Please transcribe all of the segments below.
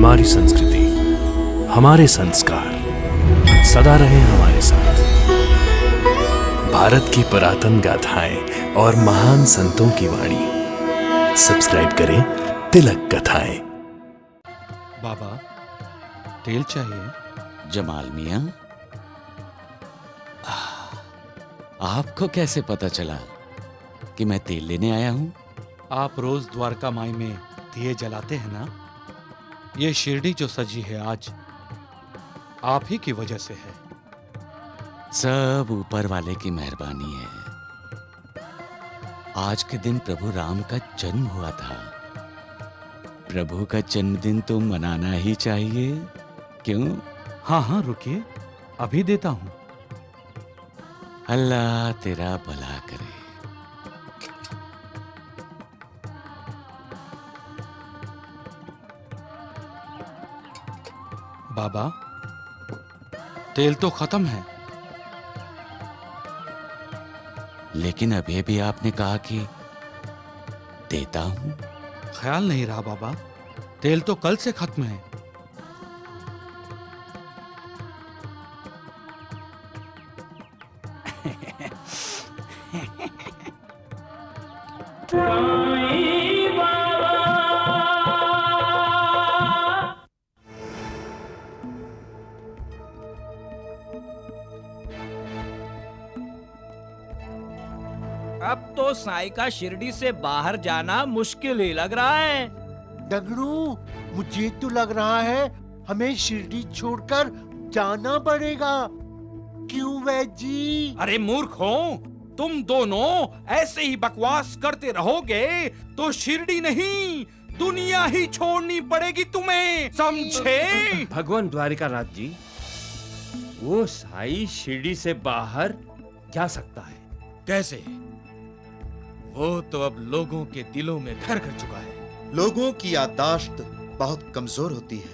हमारी संस्कृति, हमारे संस्कार सदा रहे हमारे साथ। भारत की पुरातन गाथाएं और महान संतों की वाणी। सब्सक्राइब करें तिलक कथाएं। बाबा, तेल चाहिए। जमाल मियां, आपको कैसे पता चला कि मैं तेल लेने आया हूं? आप रोज द्वारका माई में दिए जलाते हैं ना? ये शिरडी जो सजी है आज आप ही की वजह से है। सब ऊपर वाले की मेहरबानी है। आज के दिन प्रभु राम का जन्म हुआ था। प्रभु का जन्मदिन तो मनाना ही चाहिए, क्यों? हाँ हाँ, रुकिए, अभी देता हूं। अल्लाह तेरा भला करे। बाबा, तेल तो खत्म है। लेकिन अभी भी आपने कहा कि देता हूं। ख्याल नहीं रहा बाबा, तेल तो कल से खत्म है। अब तो साई का शिरडी से बाहर जाना मुश्किल ही लग रहा है। डगरू, मुझे तो लग रहा है हमें शिरडी छोड़कर जाना पड़ेगा। क्यों वैद जी? अरे मूर्खों, तुम दोनों ऐसे ही बकवास करते रहोगे तो शिरडी नहीं दुनिया ही छोड़नी पड़ेगी तुम्हें, समझे? भगवान द्वारिकानाथ जी, वो साई शिरडी से बाहर जा सकता है। कैसे? वो तो अब लोगों के दिलों में घर कर चुका है। लोगों की याददाश्त बहुत कमजोर होती है।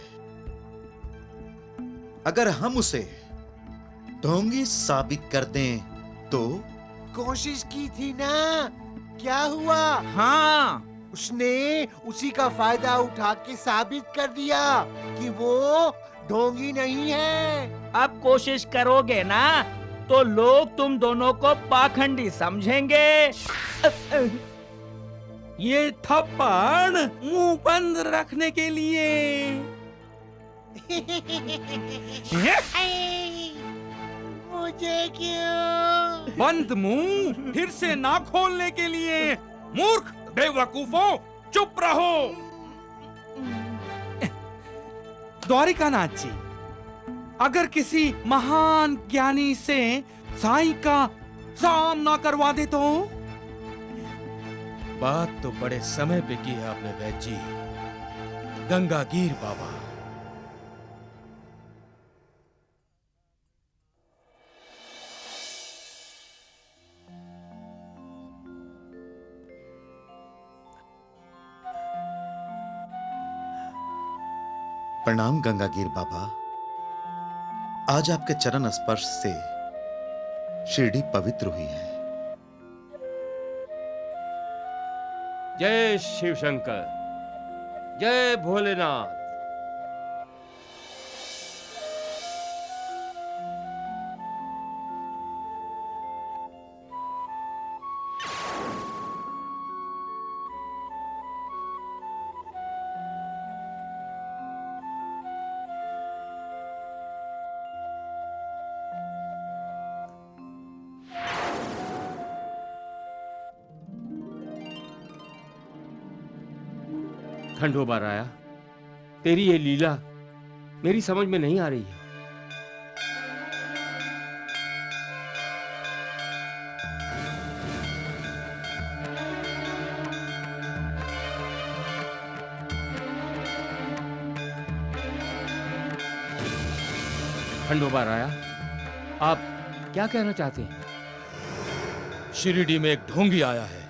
अगर हम उसे ढोंगी साबित कर दें तो? कोशिश की थी ना, क्या हुआ? हाँ, उसने उसी का फायदा उठा के साबित कर दिया कि वो ढोंगी नहीं है। अब कोशिश करोगे ना तो लोग तुम दोनों को पाखंडी समझेंगे। ये थप्पड़ मुंह बंद रखने के लिए। मुझे क्यों? बंद मुंह फिर से ना खोलने के लिए। मूर्ख बेवकूफों, चुप रहो। द्वारिकानाथ जी, अगर किसी महान ज्ञानी से साईं का सामना करवा दे तो? बात तो बड़े समय पे की है आपने वैद जी। गंगागीर बाबा। प्रणाम गंगागीर बाबा। आज आपके चरण स्पर्श से शिरडी पवित्र हुई है। जय शिव शंकर, जय भोलेनाथ। खंडोबा राया, तेरी ये लीला मेरी समझ में नहीं आ रही है। खंडोबा राया, आप क्या कहना चाहते हैं? शिरडी में एक ढोंगी आया है।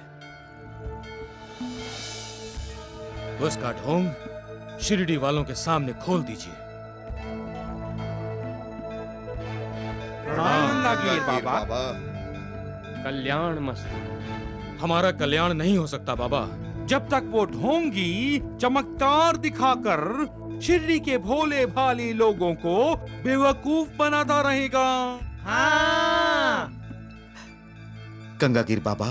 उसका ढोंग शिरडी वालों के सामने खोल दीजिए। प्रणाम गंगागीर बाबा। कल्याण मस्त। हमारा कल्याण नहीं हो सकता बाबा। जब तक वो ढोंगी चमत्कार दिखाकर शिरडी के भोले भाले लोगों को बेवकूफ बनाता रहेगा। हाँ। गंगागिर बाबा,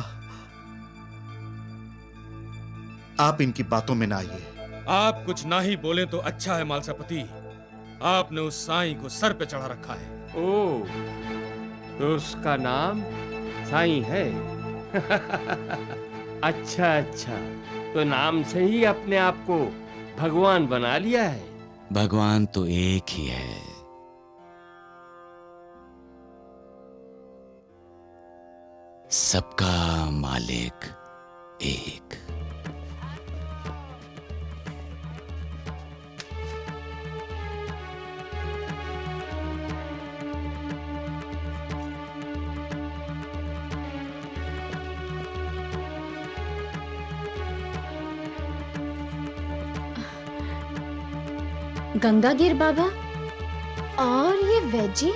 आप इनकी बातों में ना आइए। आप कुछ ना ही बोले तो अच्छा है मालसापति। आपने उस साईं को सर पे चढ़ा रखा है। ओ, तो उसका नाम साईं है। अच्छा अच्छा, तो नाम से ही अपने आप को भगवान बना लिया है। भगवान तो एक ही है, सबका मालिक एक। गंगागिर बाबा और ये वैजी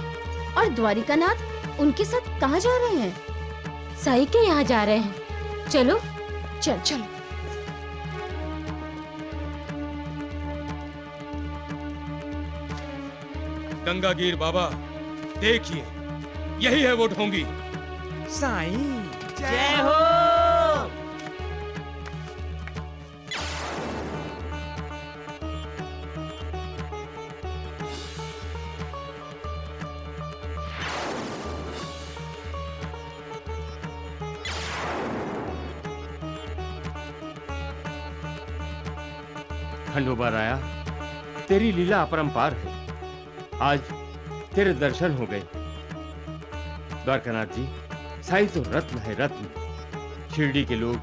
और द्वारिकानाथ उनके साथ कहाँ जा रहे हैं? साई के यहाँ जा रहे हैं। चलो चल चल। गंगागिर बाबा, देखिए यही है वो ढोंगी। साईं जय हो। खंडोबा राया, तेरी लीला अपरंपार है। आज तेरे दर्शन हो गए। द्वारकानाथ जी, साईं तो रत्न है, रत्न। शिरडी के लोग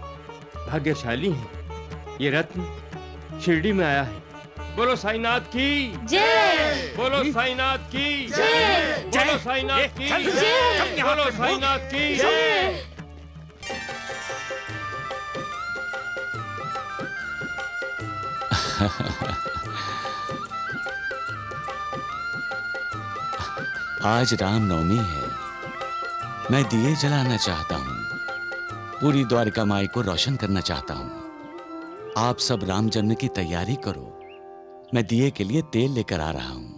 भाग्यशाली हैं। ये रत्न शिरडी में आया है। बोलो साईनाथ की जय। बोलो साईनाथ की जय। बोलो साईनाथ की जय। बोलो साईनाथ की जय। आज रामनवमी है। मैं दिए जलाना चाहता हूँ, पूरी द्वारिका माई को रोशन करना चाहता हूँ। आप सब राम जन्म की तैयारी करो, मैं दिए के लिए तेल लेकर आ रहा हूँ।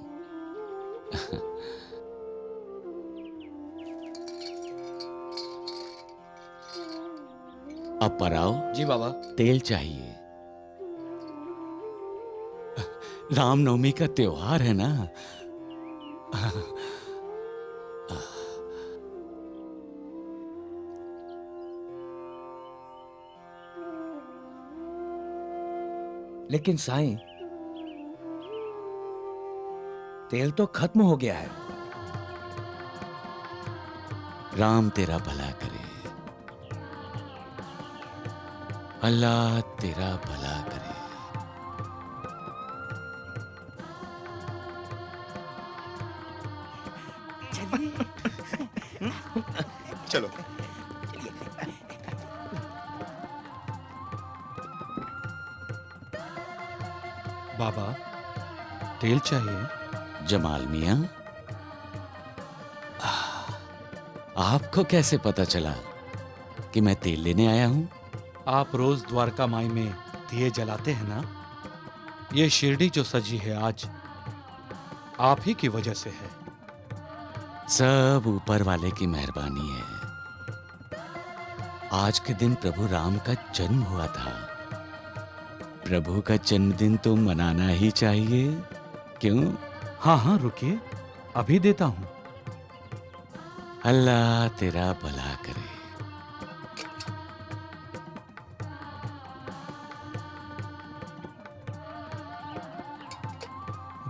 अब पर आओ। जी बाबा। तेल चाहिए। रामनवमी का त्योहार है ना। लेकिन साईं, तेल तो खत्म हो गया है। राम तेरा भला करे, अल्लाह तेरा भला करे। चलो। बाबा, तेल चाहिए। जमाल मियां, आपको कैसे पता चला कि मैं तेल लेने आया हूं? आप रोज द्वारका माई में दिए जलाते हैं ना। ये शिरडी जो सजी है आज आप ही की वजह से है। सब ऊपर वाले की मेहरबानी है। आज के दिन प्रभु राम का जन्म हुआ था। प्रभु का जन्मदिन तो मनाना ही चाहिए, क्यों? हाँ हाँ, रुकिए, अभी देता हूं। अल्लाह तेरा भला करे।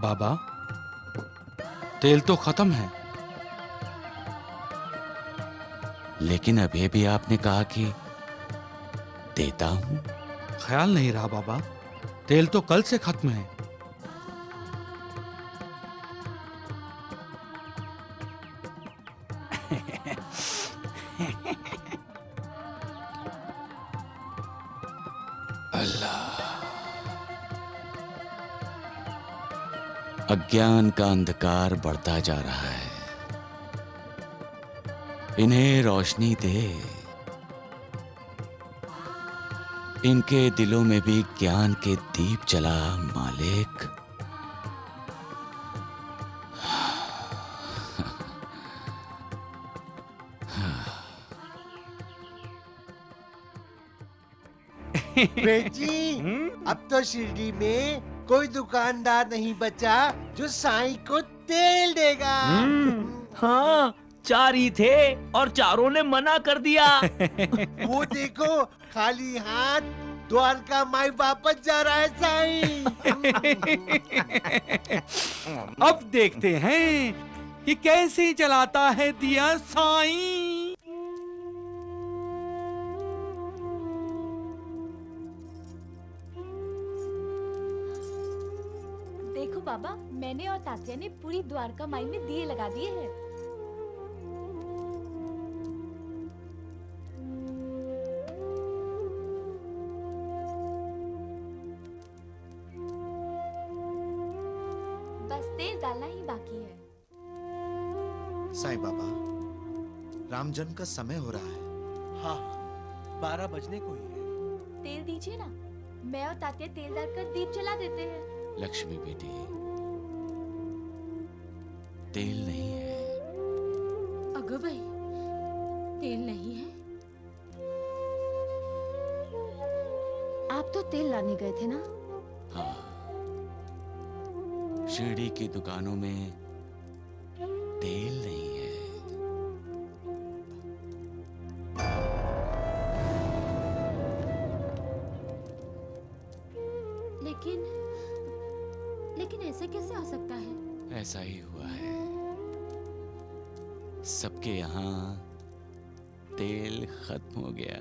बाबा, तेल तो खत्म है। लेकिन अभी भी आपने कहा कि देता हूं। ख्याल नहीं रहा बाबा, तेल तो कल से खत्म है। अज्ञान का अंधकार बढ़ता जा रहा है, इन्हें रोशनी दे। इनके दिलों में भी ज्ञान के दीप जला मालिक। बेजी, अब तो शिरडी में कोई दुकानदार नहीं बचा जो साईं को तेल देगा। हाँ, 4 ही थे और चारों ने मना कर दिया। वो देखो, खाली हाथ द्वारका माई वापस जा रहा है साईं। अब देखते हैं कि कैसे जलाता है दिया साईं। देखो बाबा, मैंने और तात्या ने पूरी द्वारका माई में दिए लगा दिए हैं। बस तेल डालना ही बाकी है। साईं बाबा, राम जन्म का समय हो रहा है। हाँ, 12 बजने को ही है। तेल दीजिए ना, मैं और तात्या तेल डालकर दीप जला देते हैं। लक्ष्मी बेटी, तेल नहीं है। अगो भाई, तेल नहीं है? आप तो तेल लाने गए थे ना? हाँ, शिरडी की दुकानों में तेल नहीं है। लेकिन ऐसा कैसे हो सकता है? ऐसा ही हुआ है। सबके यहाँ तेल खत्म हो गया।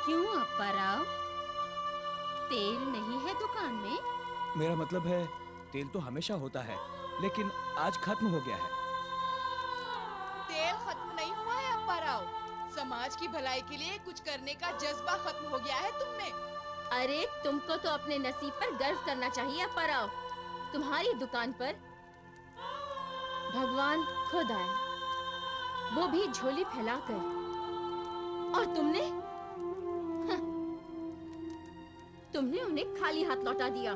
क्यों अप्पा राव? तेल नहीं है दुकान में? मेरा मतलब है, तेल तो हमेशा होता है, लेकिन आज खत्म हो गया है। तेल खत्म नहीं हुआ है अप्पा राव। समाज की भलाई के लिए कुछ करने का जज्बा खत्म हो गया है तुम में। अरे तुमको तो अपने नसीब पर गर्व करना चाहिए अप्पा राव। तुम्हारी दुकान पर भगवान खुद आए, वो भी झोली फैलाकर, और तुमने उन्हें खाली हाथ लौटा दिया।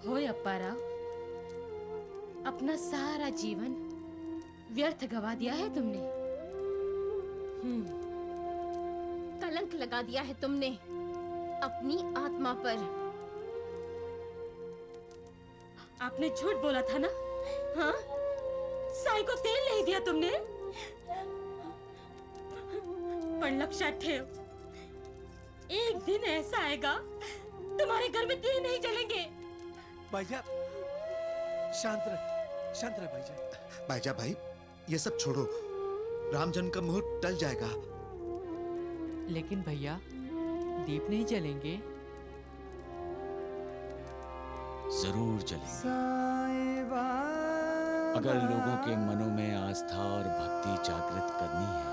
होय अप्पा राव, अपना सारा जीवन व्यर्थ गवा दिया है तुमने। कलंक लगा दिया है तुमने अपनी आत्मा पर। आपने झूठ बोला था ना? हाँ? साईं को तेल नहीं दिया तुमने? पर लक्षात ठेव, एक दिन ऐसा आएगा तुम्हारे घर में दिए नहीं जलेंगे। भाईजा, शांत रह भाईजा। भाईजा भाई, ये सब छोड़ो। राम जन्म का मुहूर्त टल जाएगा। लेकिन भैया, दीप नहीं जलेंगे? जरूर जलेंगे। अगर लोगों के मनों में आस्था और भक्ति जागृत करनी है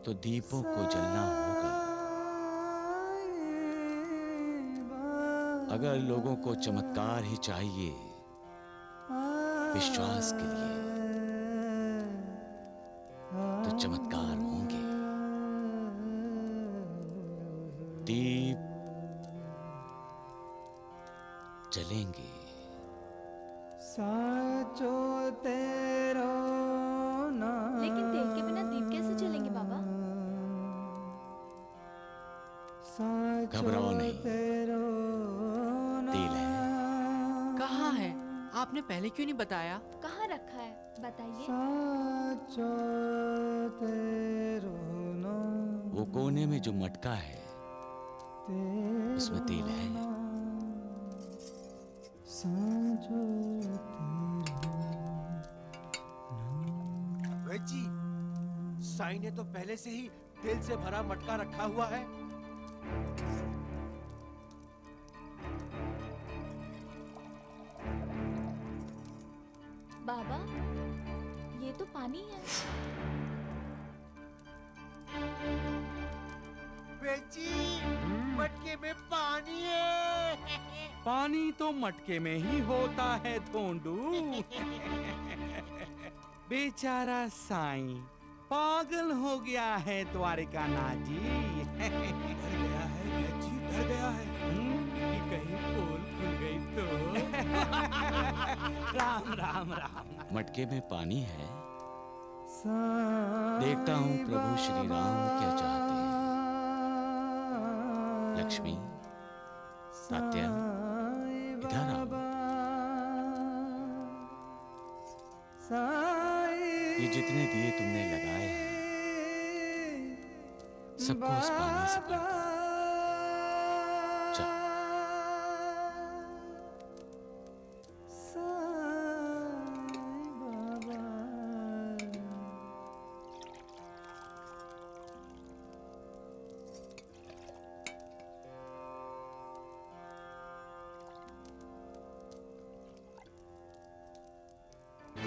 तो दीपों को जलना होगा। अगर लोगों को चमत्कार ही चाहिए विश्वास के लिए, तो चमत्कार होंगे। दीप जलेंगे। लेकिन तेल के बिना दीप कैसे जलेंगे बाबा? घबराओ नहीं, तेल है। कहाँ है? आपने पहले क्यों नहीं बताया? कहाँ रखा है बताइए। वो कोने में जो मटका है उसमें तेल है। जी, साईं ने तो पहले से ही तेल से भरा मटका रखा हुआ है। बाबा, ये तो पानी है। बेची, मटके में पानी है। पानी तो मटके में ही होता है धोंडू। बेचारा साईं पागल हो गया है द्वारिकानाथ जी। डर गया है बेची, डर गया है। कि कहीं पोल खुल गई तो। राम राम राम। मटके में पानी है, देखता हूँ प्रभु श्री राम क्या चाहते हैं। लक्ष्मी, तात्या, इधर आओ। ये जितने दिए तुमने लगाए हैं, सबको उस पानी से भर दो। जाओ।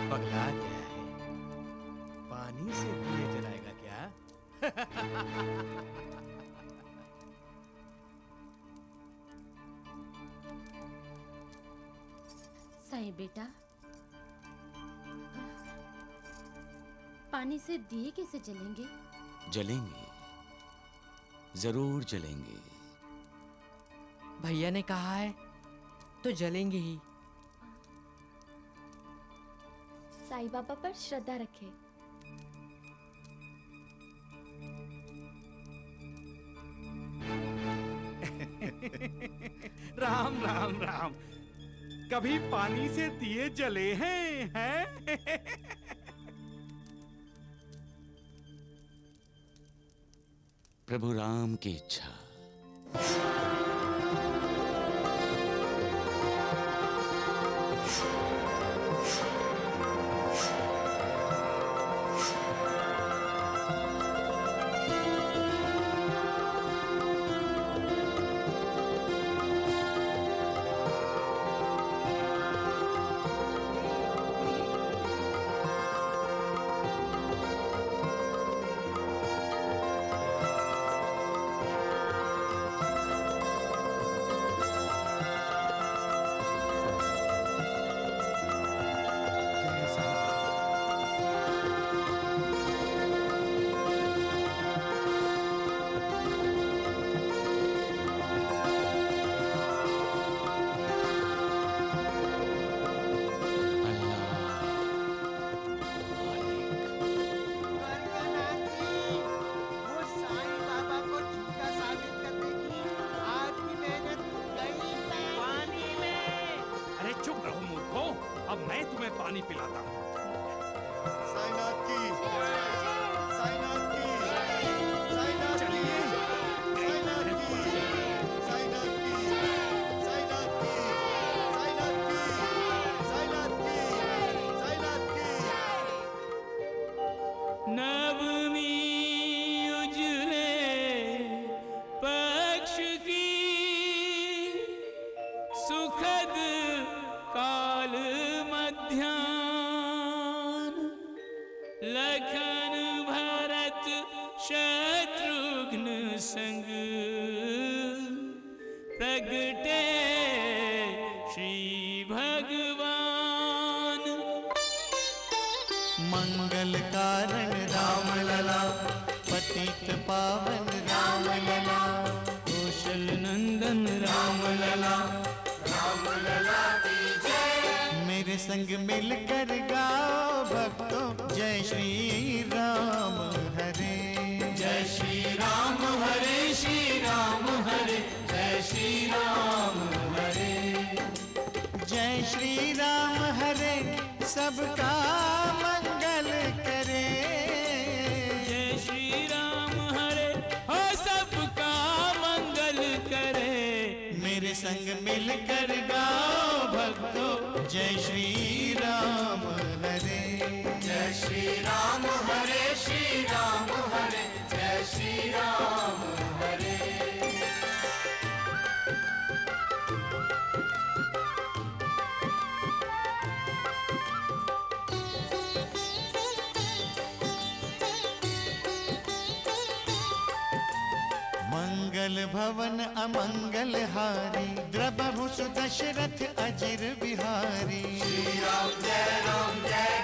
पगला गया है, पानी से दिए जलाएगा क्या? साईं बेटा, पानी से दिए कैसे जलेंगे? जलेंगे, जरूर जलेंगे। भैया ने कहा है तो जलेंगे ही। साईं बाबा पर श्रद्धा रखे। राम राम राम। कभी पानी से दिए जले हैं? प्रभु राम की इच्छा। अब मैं तुम्हें पानी पिलाता हूँ। साईनाथ की, साईनाथ की, साईनाथ की, साईनाथ की, साईनाथ की, साईनाथ की, साईनाथ की, साईनाथ की, साईनाथ की। नवमी उजले पक्ष की सुखद काल मध्यान, लखन भरत शत्रुघ्न संग प्रगटे श्री भगवान। मंगल कारण राम लला, पतित पावन राम लला, कौशल नंदन राम लला, राम लला की जय। मेरे संग मिलकर गाओ भक्तों, जय श्री राम हरे, जय श्री राम हरे, श्री राम हरे, जय श्री राम हरे, जय श्री राम हरे, सबका मंगल करे। जय श्री राम हरे, हो सबका मंगल करे। मेरे संग मिलकर गाओ भक्तों, जय श्री राम हरे, जय श्री राम हरे, श्री राम हरे, जय श्री राम हरे। मंगल भवन अमंगल हारी, द्रबहु सुदशरथ अजिर बिहारी। श्री राम जय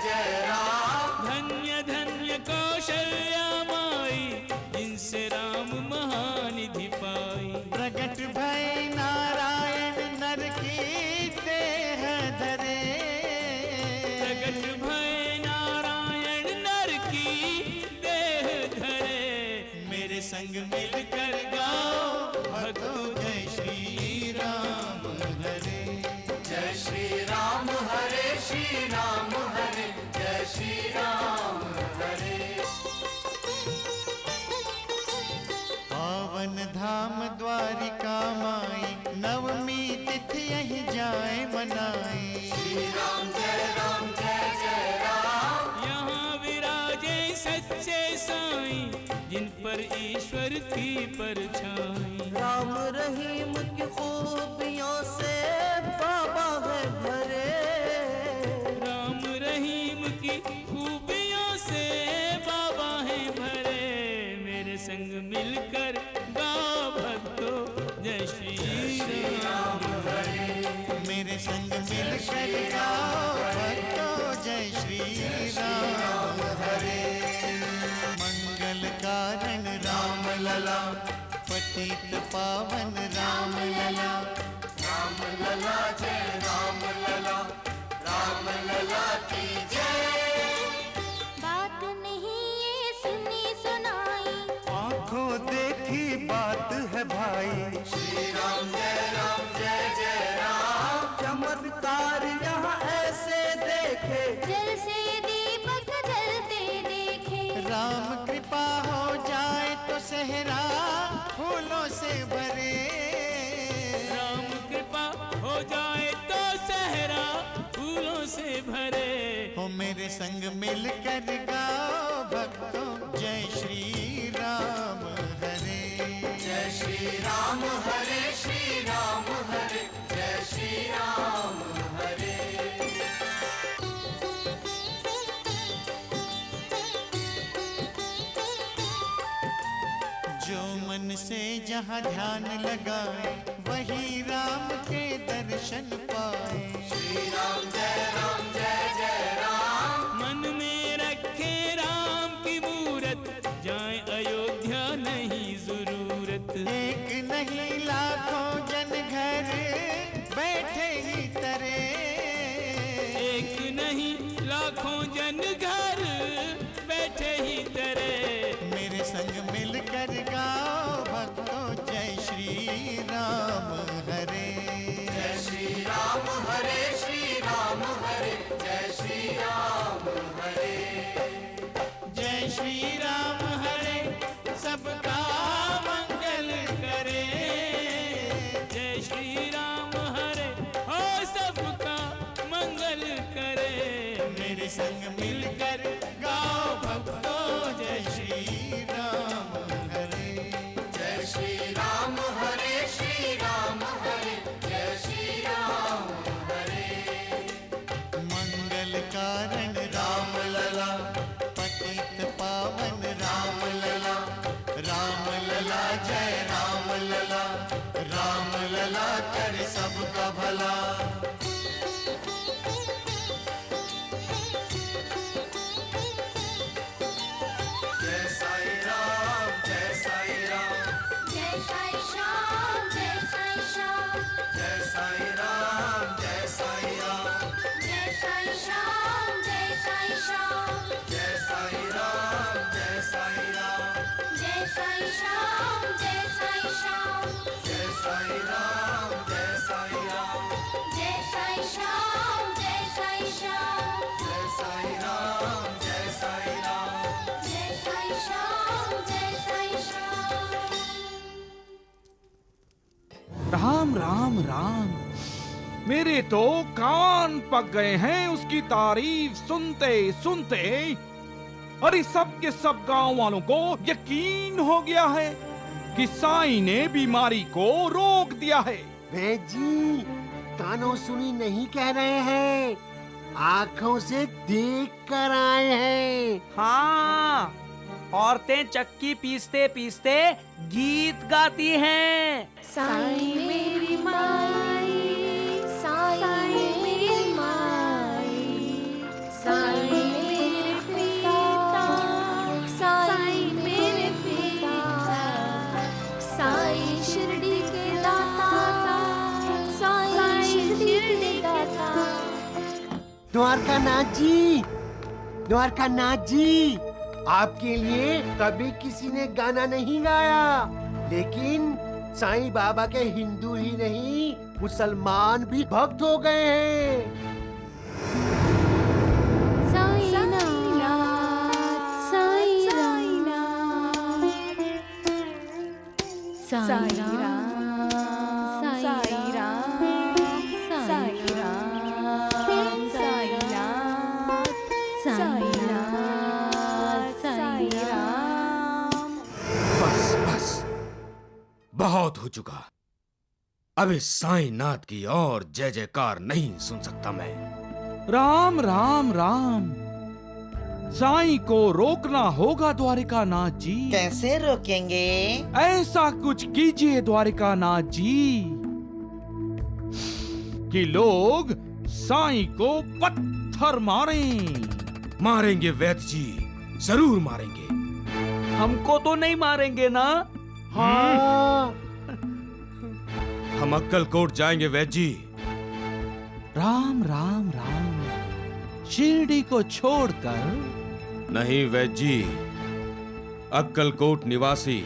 जय राम। धन्य धन्य कौशल्या माई, जिनसे राम महानिधि पाई। प्रगट भय नारायण की परछाई। राम रहीम की खूबियों से बाबा है भरे, राम रहीम की खूबियों से बाबा है भरे। मेरे संग मिलकर गाओ भक्तों जय श्री राम हरे। मेरे संग मिलकर गाओ भक्तों जय श्री राम हरे। मंगल कारण राम लला, पतित पावन राम लला। राम लला जय राम लला, राम लला की जय। बात नहीं ये सुनी सुनाई, आंखों देखी बात है भाई। श्री राम जय जय राम। चमत्कार यहाँ ऐसे देखे, जैसे दीपक जलते देखे। राम कृपा हो जाए तो सहरा फूलों से भरे। राम कृपा हो जाए तो सहरा फूलों से भरे। हो मेरे संग मिलकर गाओ भक्तों जय श्री राम हरे। जय श्री राम हरे, श्री राम हरे, जय श्री राम हरे। जो मन से जहाँ ध्यान लगाए वही राम के दर्शन पाए। श्री राम जय जय राम। मन में रखे राम की मूरत, जाए अयोध्या नहीं जरूरत। एक नहीं लाखों जन घर बैठे ही तरे। एक नहीं लाखों जन घर बैठे ही तरे। मेरे संग मिलकर गाओ भक्तों जय श्री राम हरे। जय श्री राम हरे, श्री राम हरे, जय श्री राम हरे। जय श्री राम हरे, सबका मंगल करे। जय श्री राम हरे, हो सबका मंगल करे। मेरे संग मिलकर गाओ भक्तों जय श्री राम हरे। जय श्री राम हरे, श्री राम हरे, जय श्री राम हरे। मंगल कारण राम लला, पतित पावन राम लला। राम लला जय राम लला, राम लला कर सबका भला। जय साई राम, जय साई राम। जय साई श्याम, जय साई श्याम। जय साई राम, जय साई राम। जय साई श्याम, जय साई श्याम। जय साई राम, जय साई राम। जय साई श्याम, जय साई श्याम। जय साई राम, जय साई राम। जय साई श्याम, जय साई श्याम। जय साई राम, जय साई राम। जय साई श्याम, जय साई श्याम। राम राम राम। मेरे तो कान पक गए हैं उसकी तारीफ सुनते सुनते। और इस सब के सब गांव वालों को यकीन हो गया है कि साईं ने बीमारी को रोक दिया है। वैद्य जी कानों सुनी नहीं कह रहे हैं, आंखों से देख कर आए हैं। हाँ, औरतें चक्की पीसते पीसते गीत गाती हैं। साईं मेरी माई, साईं मेरी माई, साईं मेरे पिता, साईं मेरे पिता, साईं शिरडी के दाता, साईं शिरडी दाता। द्वारकानाथ जी, द्वारकानाथ जी, आपके लिए कभी किसी ने गाना नहीं गाया, लेकिन साईं बाबा के हिंदू ही नहीं मुसलमान भी भक्त हो गए हैं। बस बस बहुत हो चुका। अब इस साईं नाथ की और जय जयकार नहीं सुन सकता मैं। राम राम राम। साईं को रोकना होगा द्वारिकानाथ जी। कैसे रोकेंगे? ऐसा कुछ कीजिए द्वारिकानाथ जी कि लोग साईं को पत्थर मारें। मारेंगे वैद्य जी, जरूर मारेंगे। हमको तो नहीं मारेंगे ना? हाँ। हम अक्कलकोट जाएंगे वैद्य जी। राम राम राम। शिरडी को छोड़कर? नहीं वैद्य जी, अक्कलकोट निवासी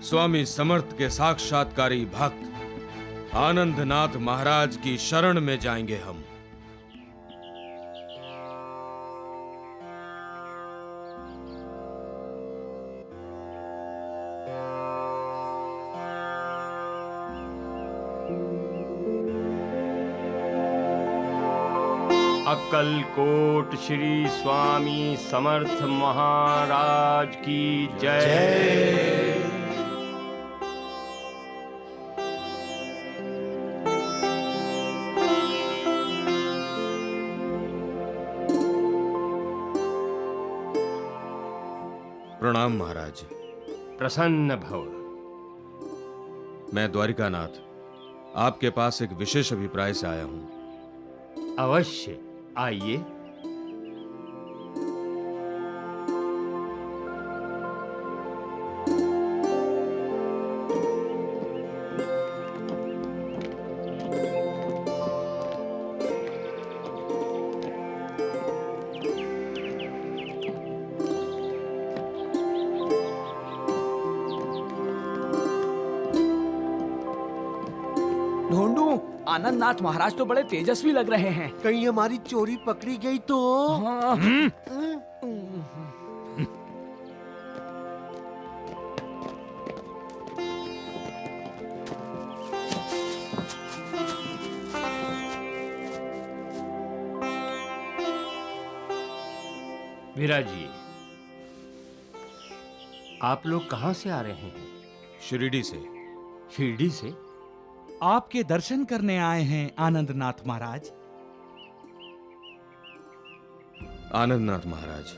स्वामी समर्थ के साक्षात्कारी भक्त आनंदनाथ महाराज की शरण में जाएंगे हम। अक्कलकोट श्री स्वामी समर्थ महाराज की जय। प्रणाम महाराज। प्रसन्न भव। मैं द्वारिकानाथ आपके पास एक विशेष अभिप्राय से आया हूं। अवश्य आइए। ढूंढूं? आनंदनाथ महाराज तो बड़े तेजस्वी लग रहे हैं। कहीं हमारी चोरी पकड़ी गई तो? हाँ। विराजिए। आप लोग कहां से आ रहे हैं? शिरडी से। शिरडी से? आपके दर्शन करने आए हैं आनंदनाथ महाराज। आनंदनाथ महाराज,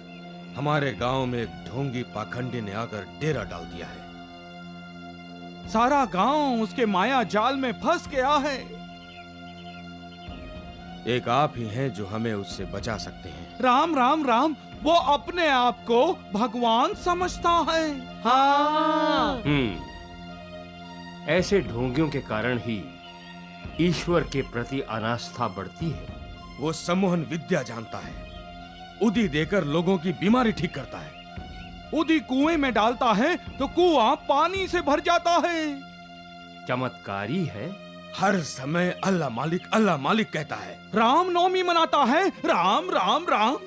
हमारे गांव में एक ढोंगी पाखंडी ने आकर डेरा डाल दिया है। सारा गांव उसके माया जाल में फंस गया है। एक आप ही हैं जो हमें उससे बचा सकते हैं। राम राम राम। वो अपने आप को भगवान समझता है। हाँ। ऐसे ढोंगियों के कारण ही ईश्वर के प्रति अनास्था बढ़ती है। वो सम्मोहन विद्या जानता है। उदी देकर लोगों की बीमारी ठीक करता है। उदी कुएं में डालता है तो कुआं पानी से भर जाता है। चमत्कारी है। हर समय अल्लाह मालिक कहता है। राम नवमी मनाता है। राम राम राम।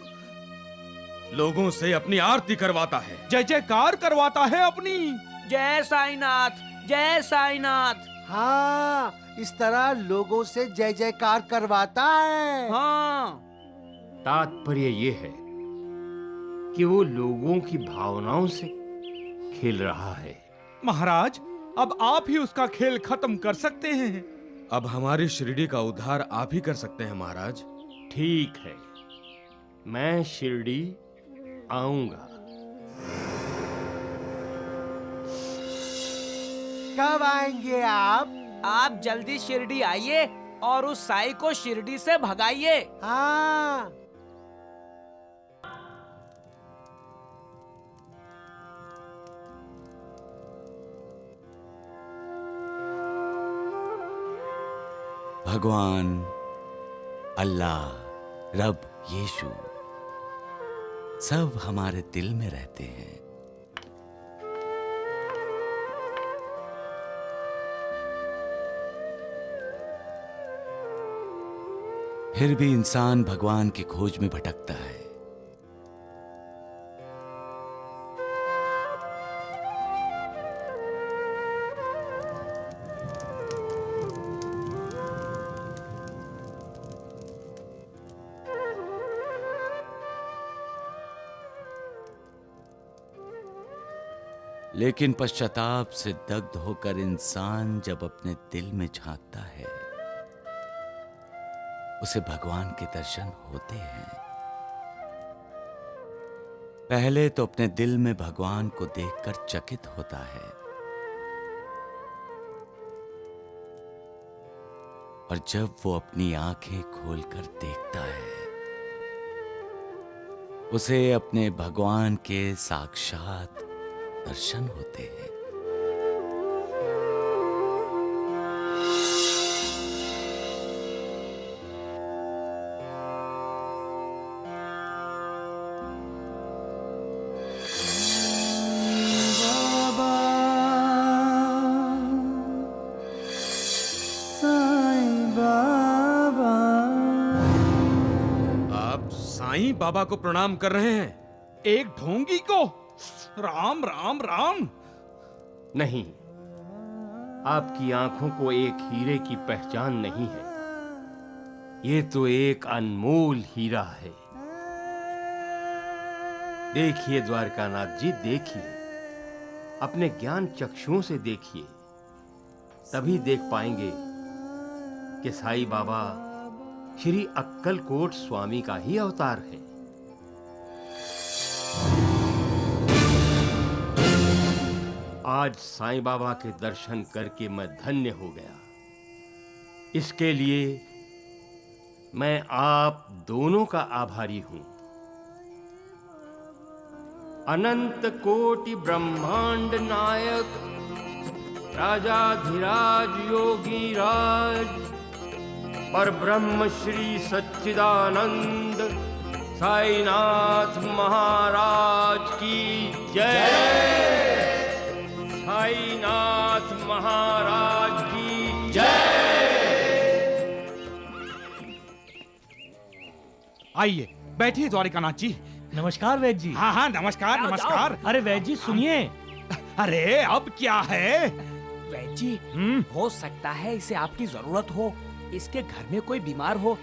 लोगों से अपनी आरती करवाता है। जय जयकार करवाता है अपनी। जय साईनाथ, जय साईनाथ। हाँ, इस तरह लोगों से जय जयकार करवाता है। हाँ। तात्पर्य ये है कि वो लोगों की भावनाओं से खेल रहा है। महाराज, अब आप ही उसका खेल खत्म कर सकते हैं। अब हमारी शिरडी का उद्धार आप ही कर सकते हैं महाराज। ठीक है, मैं शिरडी आऊंगा। कब आएंगे आप? आप जल्दी शिरडी आइए और उस साई को शिरडी से भगाइए। हाँ। भगवान, अल्लाह, रब, यीशु सब हमारे दिल में रहते हैं। फिर भी इंसान भगवान की खोज में भटकता है। लेकिन पश्चाताप से दग्ध होकर इंसान जब अपने दिल में झांकता है, उसे भगवान के दर्शन होते हैं। पहले तो अपने दिल में भगवान को देखकर चकित होता है, और जब वो अपनी आंखें खोलकर देखता है, उसे अपने भगवान के साक्षात दर्शन होते हैं। आप साईं बाबा को प्रणाम कर रहे हैं? एक ढोंगी को? राम राम राम। नहीं, आपकी आंखों को एक हीरे की पहचान नहीं है। ये तो एक अनमोल हीरा है। देखिए द्वारकानाथ जी, देखिए, अपने ज्ञान चक्षुओं से देखिए, तभी देख पाएंगे कि साईं बाबा श्री अक्कलकोट स्वामी का ही अवतार है। आज साईं बाबा के दर्शन करके मैं धन्य हो गया। इसके लिए मैं आप दोनों का आभारी हूं। अनंत कोटि ब्रह्मांड नायक राजाधिराज योगी राज पर ब्रह्म श्री सच्चिदानंद साईनाथ महाराज की जय। साईनाथ महाराज की जय। आइए बैठिए द्वारिकानाथ जी। नमस्कार वैद्य जी। हाँ हाँ नमस्कार नमस्कार। अरे वैद्य जी सुनिए। अरे अब क्या है? वैद्य जी, हो सकता है इसे आपकी जरूरत हो। इसके घर में कोई बीमार हो।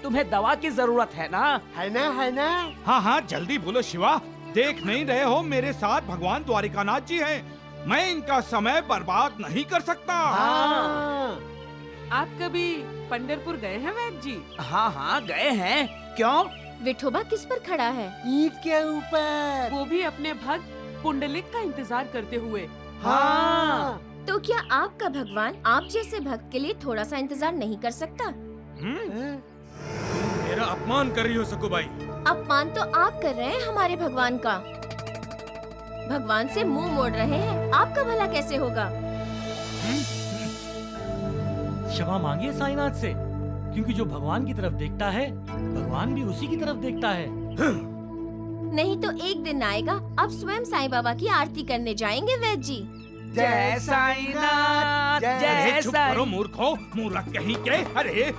तुम्हें दवा की जरूरत है ना? है ना, है ना? हाँ हाँ जल्दी बोलो शिवा। देख नहीं रहे हो मेरे साथ भगवान द्वारिकानाथ जी हैं। मैं इनका समय बर्बाद नहीं कर सकता। हाँ। आप कभी पंढरपुर गए हैं वैद्य जी? हाँ हाँ गए हैं। क्यों? विठोबा किस पर खड़ा है? ईंट के ऊपर। वो भी अपने भक्त पुंडलिक का इंतजार करते हुए। हाँ। तो क्या आपका भगवान आप जैसे भक्त के लिए थोड़ा सा इंतजार नहीं कर सकता? मेरा अपमान कर रही हो सकुबाई। अपमान तो आप कर रहे हैं हमारे भगवान का। भगवान से मुंह मोड़ रहे हैं, आपका भला कैसे होगा? क्षमा मांगिए साईनाथ से, क्योंकि जो भगवान की तरफ देखता है, भगवान भी उसी की तरफ देखता है। नहीं तो एक दिन आएगा आप स्वयं साईं बाबा की आरती करने जाएंगे वैद्य जी। जय साईनाथ, जय चुप करो मूर्खों, मूर्ख कहीं के। अरे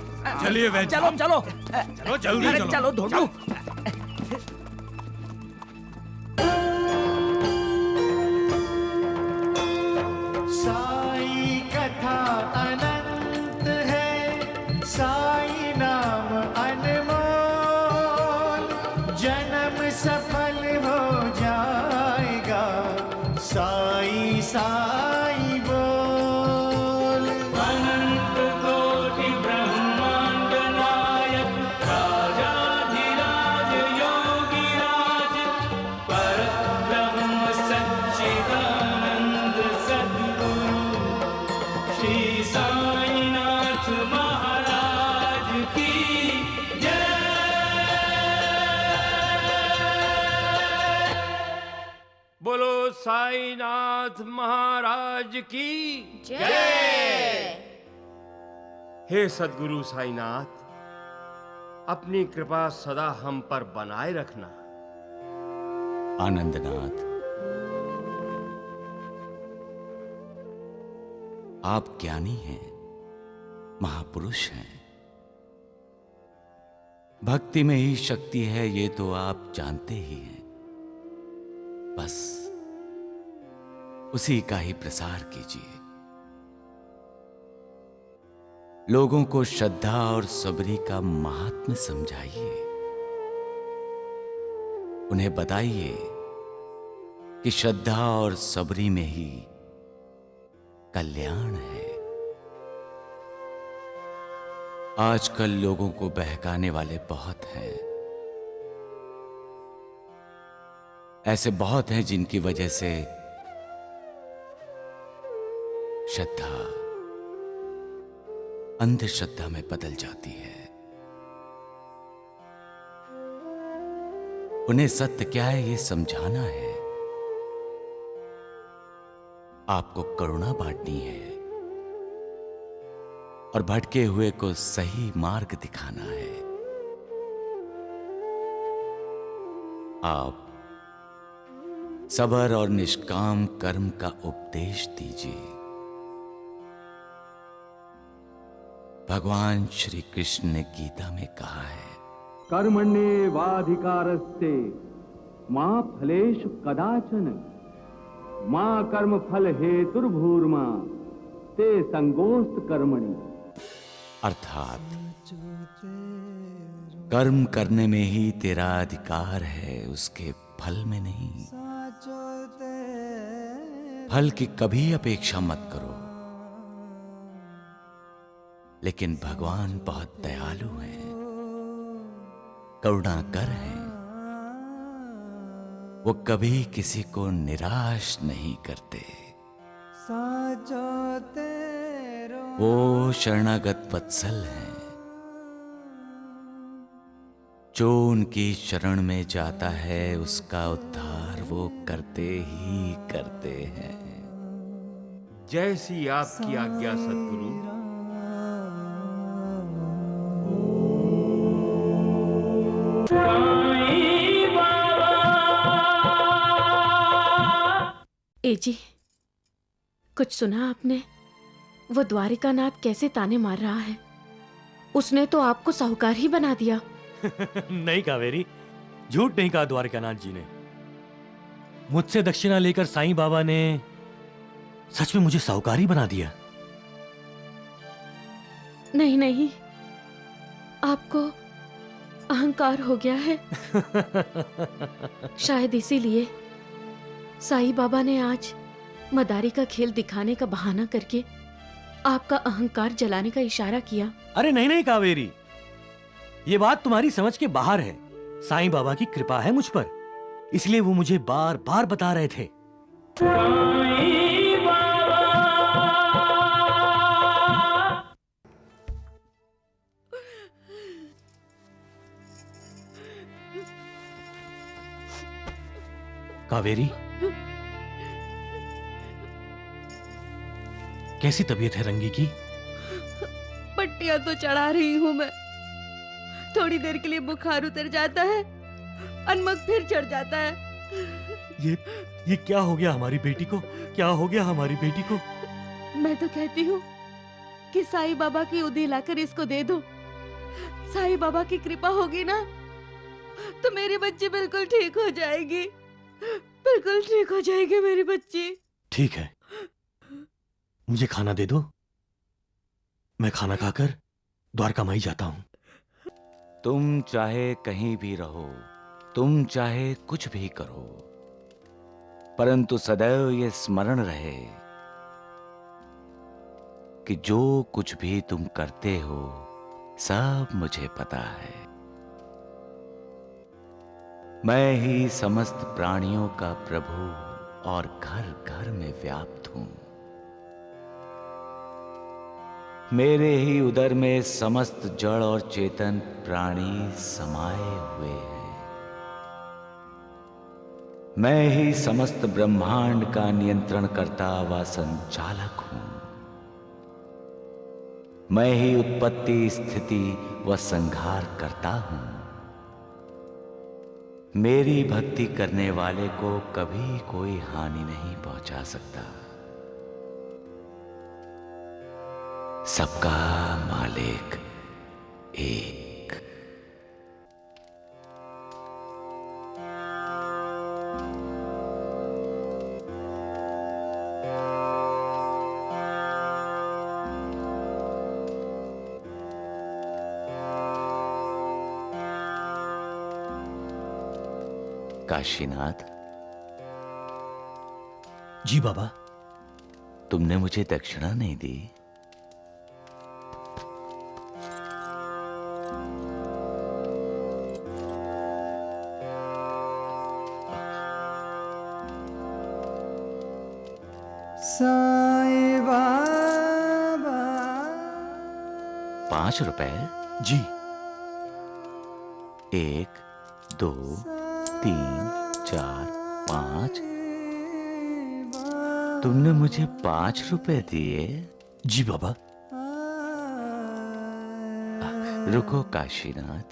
चलिए वैद्य। चलो चलो चलो जल्दी चलो। चलो धोडू। साई कथा अनंत है, साई नाम अनमोल, जन्म सफल हो जाएगा, साई साई बोल। अनंत कोटि ब्रह्मांड नायक राजाधिराज योगी राज परब्रह्म सच्चिदानंद सद्गुरु श्री साईनाथ महाराज की जय। बोलो साईनाथ महाराज की जय। हे सद्गुरु साईनाथ, अपनी कृपा सदा हम पर बनाए रखना। आनंदनाथ, आप ज्ञानी हैं, महापुरुष हैं। भक्ति में ही शक्ति है, ये तो आप जानते ही हैं। बस उसी का ही प्रसार कीजिए। लोगों को श्रद्धा और सबरी का महात्म्य समझाइए। उन्हें बताइए कि श्रद्धा और सबरी में ही कल्याण है। आजकल लोगों को बहकाने वाले बहुत हैं। ऐसे बहुत हैं जिनकी वजह से श्रद्धा अंधश्रद्धा में बदल जाती है। उन्हें सत्य क्या है ये समझाना है। आपको करुणा बांटनी है और भटके हुए को सही मार्ग दिखाना है। आप सबर और निष्काम कर्म का उपदेश दीजिए। भगवान श्री कृष्ण ने गीता में कहा है, कर्मण्येवाधिकारस्ते मा फलेषु कदाचन मा कर्म फल हेतुर्भूर्मा ते संगोस्त कर्मणि। अर्थात कर्म करने में ही तेरा अधिकार है, उसके फल में नहीं। फल की कभी अपेक्षा मत करो। लेकिन भगवान बहुत दयालु हैं, करुणाकर हैं। वो कभी किसी को निराश नहीं करते। वो शरणागत वत्सल हैं। जो उनकी शरण में जाता है उसका उद्धार वो करते ही करते हैं। जैसी आपकी आज्ञा सद्गुरु। ए जी, कुछ सुना आपने? वो द्वारिकानाथ कैसे ताने मार रहा है। उसने तो आपको साहूकार ही बना दिया। नहीं कावेरी, झूठ नहीं कहा द्वारिकानाथ जी ने। मुझसे दक्षिणा लेकर साईं बाबा ने सच में मुझे साहूकार ही बना दिया। नहीं नहीं, आपको अहंकार हो गया है। शायद इसीलिए साईं बाबा ने आज मदारी का खेल दिखाने का बहाना करके आपका अहंकार जलाने का इशारा किया। अरे नहीं नहीं कावेरी, ये बात तुम्हारी समझ के बाहर है। साईं बाबा की कृपा है मुझ पर, इसलिए वो मुझे बार बार बता रहे थे। कावेरी, कैसी तबीयत है रंगी की? पट्टियां तो चढ़ा रही हूँ मैं। थोड़ी देर के लिए बुखार उतर जाता है, अनमक फिर चढ़ जाता है। ये क्या हो गया हमारी बेटी को? क्या हो गया हमारी बेटी को? मैं तो कहती हूँ कि साईं बाबा की उदी लाकर इसको दे दो। साईं बाबा की कृपा होगी ना तो मेरी बच्ची बिल्कुल ठीक हो जाएगी। बिल्कुल ठीक हो जाएगी मेरी बच्ची। ठीक है, मुझे खाना दे दो। मैं खाना खाकर द्वारका माई जाता हूं। तुम चाहे कहीं भी रहो, तुम चाहे कुछ भी करो, परंतु सदैव ये स्मरण रहे कि जो कुछ भी तुम करते हो सब मुझे पता है। मैं ही समस्त प्राणियों का प्रभु और घर घर में व्याप्त हूं। मेरे ही उदर में समस्त जड़ और चेतन प्राणी समाये हुए हैं। मैं ही समस्त ब्रह्मांड का नियंत्रण करता व संचालक हूं। मैं ही उत्पत्ति, स्थिति व संहार करता हूं। मेरी भक्ति करने वाले को कभी कोई हानि नहीं पहुंचा सकता। सबका मालिक एक। काशीनाथ, जी बाबा। तुमने मुझे दक्षिणा नहीं दी। साईं बाबा। 5 रुपए? जी। 1 2 3 4 5। तुमने मुझे 5 रुपए दिए? जी बाबा। रुको काशीनाथ।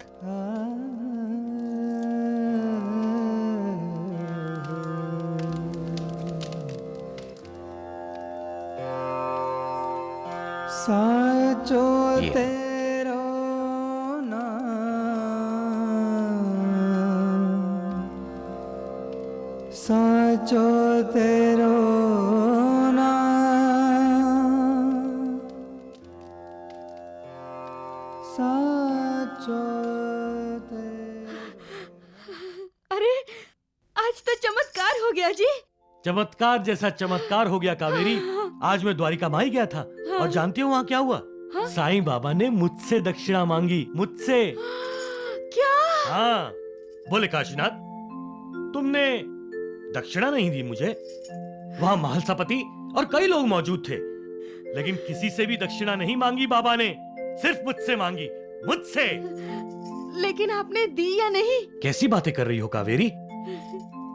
साचो ये। तेरो नाम, साचो तेरो नाम, साचो अरे आज तो चमत्कार हो गया जी। चमत्कार जैसा चमत्कार हो गया कावेरी। आज मैं द्वारिका माई गया था और जानती हो वहाँ क्या हुआ? साईं बाबा ने मुझसे दक्षिणा मांगी, मुझसे। क्या? हाँ, बोले काशीनाथ तुमने दक्षिणा नहीं दी मुझे। वहाँ महलसापति और कई लोग मौजूद थे, लेकिन किसी से भी दक्षिणा नहीं मांगी बाबा ने, सिर्फ मुझसे मांगी, मुझसे। लेकिन आपने दी या नहीं? कैसी बातें कर रही हो कावेरी?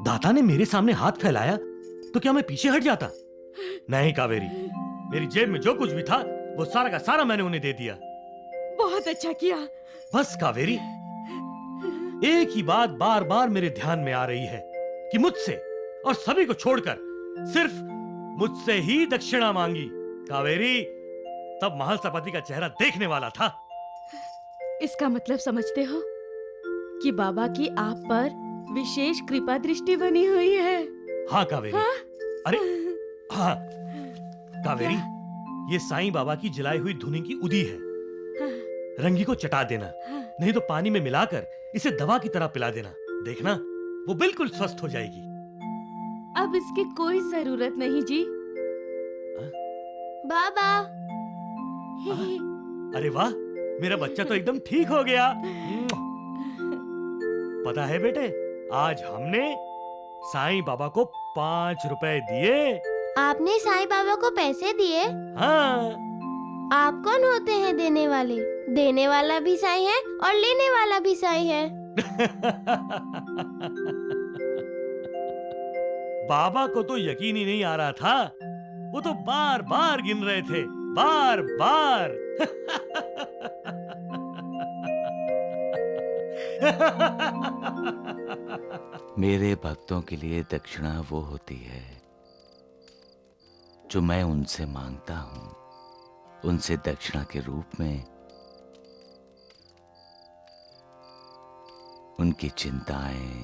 दाता ने मेरे सामने हाथ फैलाया तो क्या मैं पीछे हट जाता? नहीं कावेरी, मेरी जेब में जो कुछ भी था वो सारा का सारा मैंने उन्हें दे दिया। बहुत अच्छा किया। बस कावेरी, एक ही बात बार बार मेरे ध्यान में आ रही है कि मुझसे और सभी को छोड़कर सिर्फ मुझसे ही दक्षिणा मांगी। कावेरी, तब महलसापति का चेहरा देखने वाला था। इसका मतलब समझते हो कि बाबा की आप पर विशेष कृपा दृष्टि बनी हुई है। हाँ कावेरी। हाँ? अरे हाँ कावेरी, ये साईं बाबा की जलाई हुई धुनी की उदी है। रंगी को चटा देना, नहीं तो पानी में मिलाकर इसे दवा की तरह पिला देना। देखना वो बिल्कुल स्वस्थ हो जाएगी। अब इसकी कोई जरूरत नहीं जी। बाबा। अरे वाह, मेरा बच्चा तो एकदम ठीक हो गया। पता है बेटे, आज हमने साईं बाबा को 5 रुपए दिए। आपने साईं बाबा को पैसे दिए? हाँ। आप कौन होते हैं देने वाले? देने वाला भी साईं है और लेने वाला भी साईं है। बाबा को तो यकीन ही नहीं आ रहा था, वो तो बार बार गिन रहे थे, बार बार। मेरे भक्तों के लिए दक्षिणा वो होती है जो मैं उनसे मांगता हूं। उनसे दक्षिणा के रूप में उनकी चिंताएं,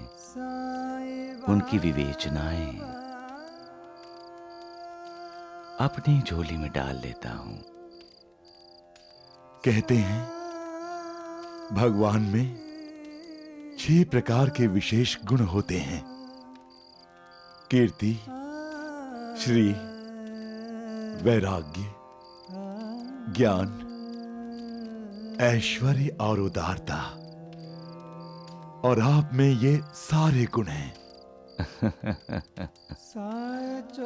उनकी विवेचनाएं अपनी झोली में डाल लेता हूं। कहते हैं भगवान में 6 प्रकार के विशेष गुण होते हैं: कीर्ति, श्री, वैराग्य, ज्ञान, ऐश्वर्य और उदारता। और आप में ये सारे गुण हैं।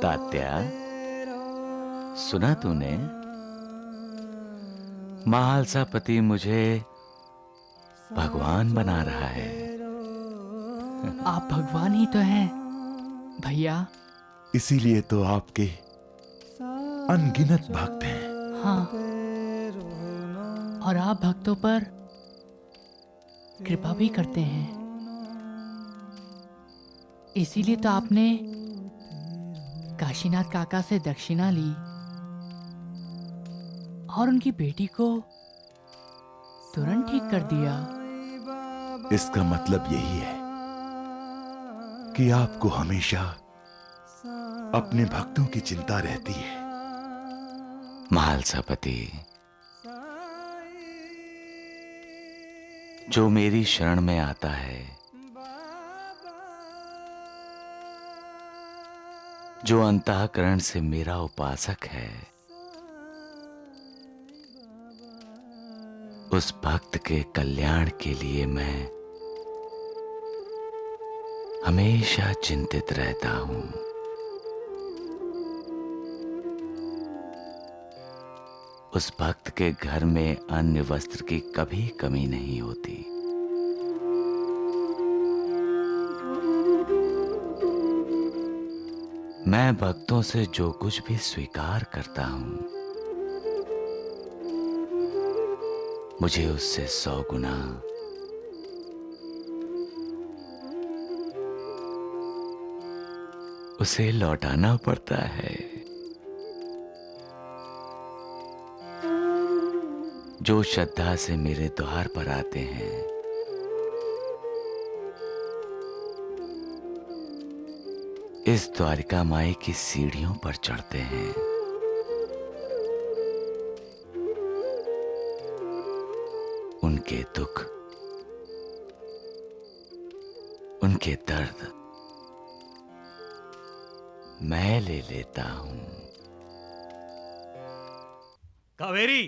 तात्या, सुना तूने? महलसापति मुझे भगवान बना रहा है। आप भगवान ही तो हैं भैया। इसीलिए तो आपके अनगिनत भक्त हैं। हाँ, और आप भक्तों पर कृपा भी करते हैं। इसीलिए तो आपने काशीनाथ काका से दक्षिणा ली और उनकी बेटी को तुरंत ठीक कर दिया। इसका मतलब यही है कि आपको हमेशा अपने भक्तों की चिंता रहती है। महलसापति, जो मेरी शरण में आता है जो अंतःकरण से मेरा उपासक है, उस भक्त के कल्याण के लिए मैं हमेशा चिंतित रहता हूं। उस भक्त के घर में अन्न वस्त्र की कभी कमी नहीं होती। मैं भक्तों से जो कुछ भी स्वीकार करता हूं, मुझे उससे 100 गुना उसे लौटाना पड़ता है। जो श्रद्धा से मेरे द्वार पर आते हैं, इस द्वारिका माई की सीढ़ियों पर चढ़ते हैं, उनके दुख, उनके दर्द मैं ले लेता हूं। कावेरी,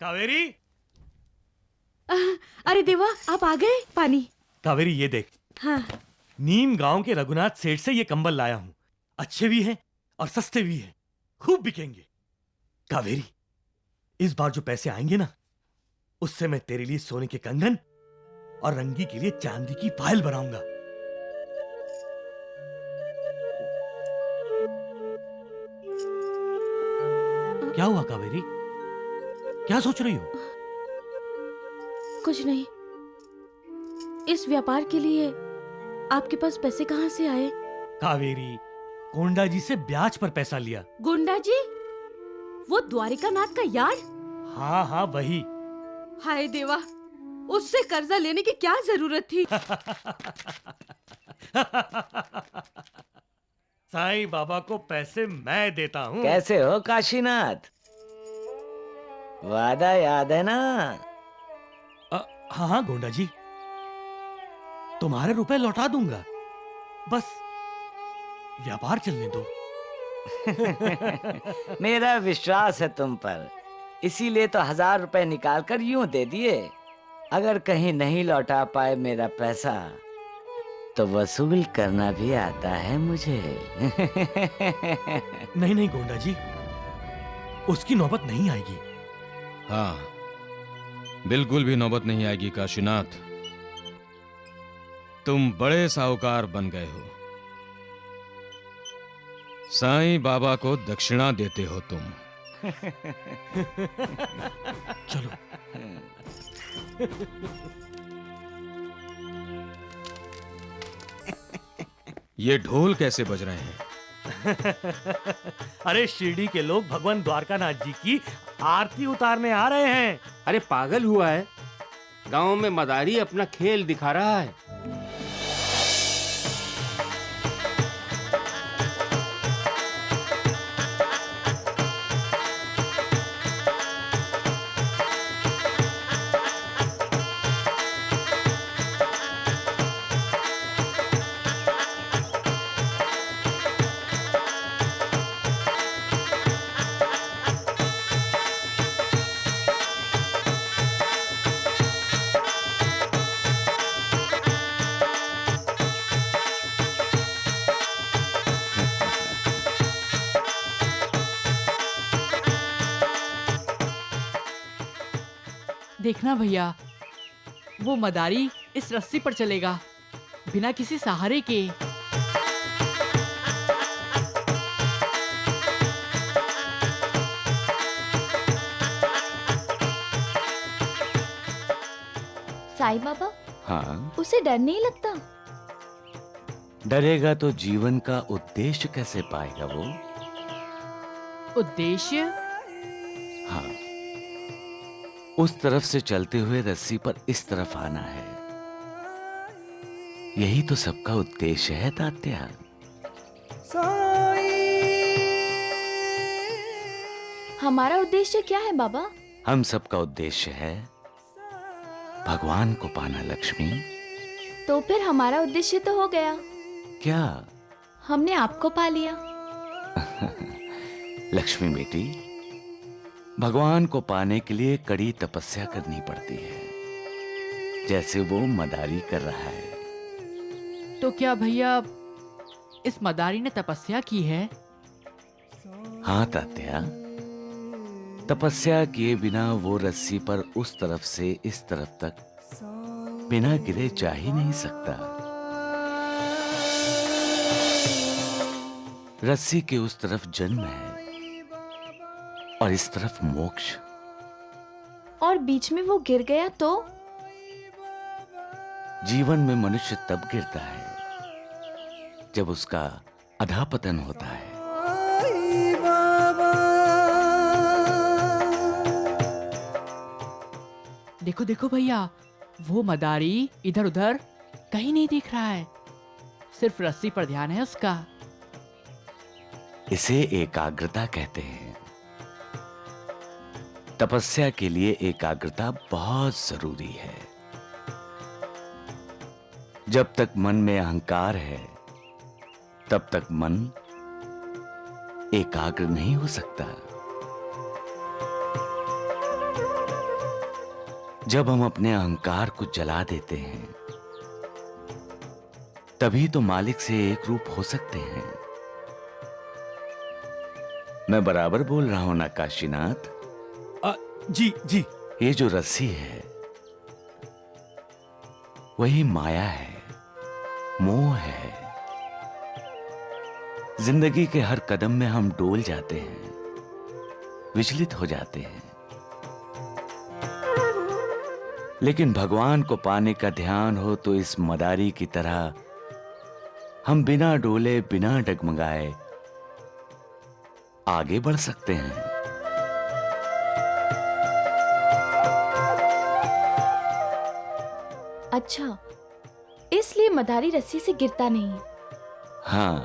कावेरी, अरे देवा, आप आ गए। पानी। कावेरी ये देख। हाँ। नीम गांव के रघुनाथ सेठ से ये कंबल लाया हूं। अच्छे भी हैं और सस्ते भी हैं, खूब बिकेंगे। कावेरी, इस बार जो पैसे आएंगे ना, उससे मैं तेरे लिए सोने के कंगन और रंगी के लिए चांदी की पायल बनाऊंगा। क्या हुआ कावेरी? क्या सोच रही हो? कुछ नहीं। इस व्यापार के लिए आपके पास पैसे कहाँ से आए? कावेरी, गोंडा जी से ब्याज पर पैसा लिया। गुंडा जी? वो द्वारिका नाथ का यार? हाँ हाँ वही। हाय देवा, उससे कर्जा लेने की क्या जरूरत थी? साईं बाबा को पैसे मैं देता हूँ। कैसे हो काशीनाथ? वादा याद है ना? हाँ हाँ गोंडा जी, तुम्हारे रुपए लौटा दूंगा, बस व्यापार चलने दो। मेरा विश्वास है तुम पर, इसीलिए तो 1000 रुपए निकाल कर यूं दे दिए। अगर कहीं नहीं लौटा पाए मेरा पैसा, तो वसूल करना भी आता है मुझे। नहीं नहीं गोंडा जी, उसकी नौबत नहीं आएगी। हाँ, बिल्कुल भी नौबत नहीं आएगी काशीनाथ। तुम बड़े साहूकार बन गए हो। साईं बाबा को दक्षिणा देते हो तुम। चलो। ये ढोल कैसे बज रहे हैं? अरे शिरडी के लोग भगवान द्वारकानाथ जी की आरती उतारने आ रहे हैं। अरे पागल हुआ है, गांव में मदारी अपना खेल दिखा रहा है। देखना भैया, वो मदारी इस रस्सी पर चलेगा, बिना किसी सहारे के। साईं बाबा, हाँ, उसे डर नहीं लगता? डरेगा तो जीवन का उद्देश्य कैसे पाएगा वो? उद्देश्य? हाँ, उस तरफ से चलते हुए रस्सी पर इस तरफ आना है, यही तो सबका उद्देश्य है तात्या। हमारा उद्देश्य क्या है बाबा? हम सबका उद्देश्य है भगवान को पाना लक्ष्मी। तो फिर हमारा उद्देश्य तो हो गया। क्या हमने आपको पा लिया। लक्ष्मी बेटी, भगवान को पाने के लिए कड़ी तपस्या करनी पड़ती है, जैसे वो मदारी कर रहा है। तो क्या भैया इस मदारी ने तपस्या की है? हाँ तात्या, तपस्या किए बिना वो रस्सी पर उस तरफ से इस तरफ तक बिना गिरे जा ही नहीं सकता। रस्सी के उस तरफ जन्म है और इस तरफ मोक्ष। और बीच में वो गिर गया तो? जीवन में मनुष्य तब गिरता है जब उसका अधःपतन होता है। देखो देखो भैया, वो मदारी इधर उधर कहीं नहीं दिख रहा है, सिर्फ रस्सी पर ध्यान है उसका। इसे एकाग्रता कहते हैं। तपस्या के लिए एकाग्रता बहुत जरूरी है। जब तक मन में अहंकार है, तब तक मन एकाग्र नहीं हो सकता। जब हम अपने अहंकार को जला देते हैं, तभी तो मालिक से एक रूप हो सकते हैं। मैं बराबर बोल रहा हूं ना काशीनाथ? जी जी। ये जो रस्सी है वही माया है, मोह है। जिंदगी के हर कदम में हम डोल जाते हैं, विचलित हो जाते हैं। लेकिन भगवान को पाने का ध्यान हो तो इस मदारी की तरह हम बिना डोले, बिना डगमगाए आगे बढ़ सकते हैं। अच्छा, इसलिए मदारी रस्सी से गिरता नहीं। हाँ।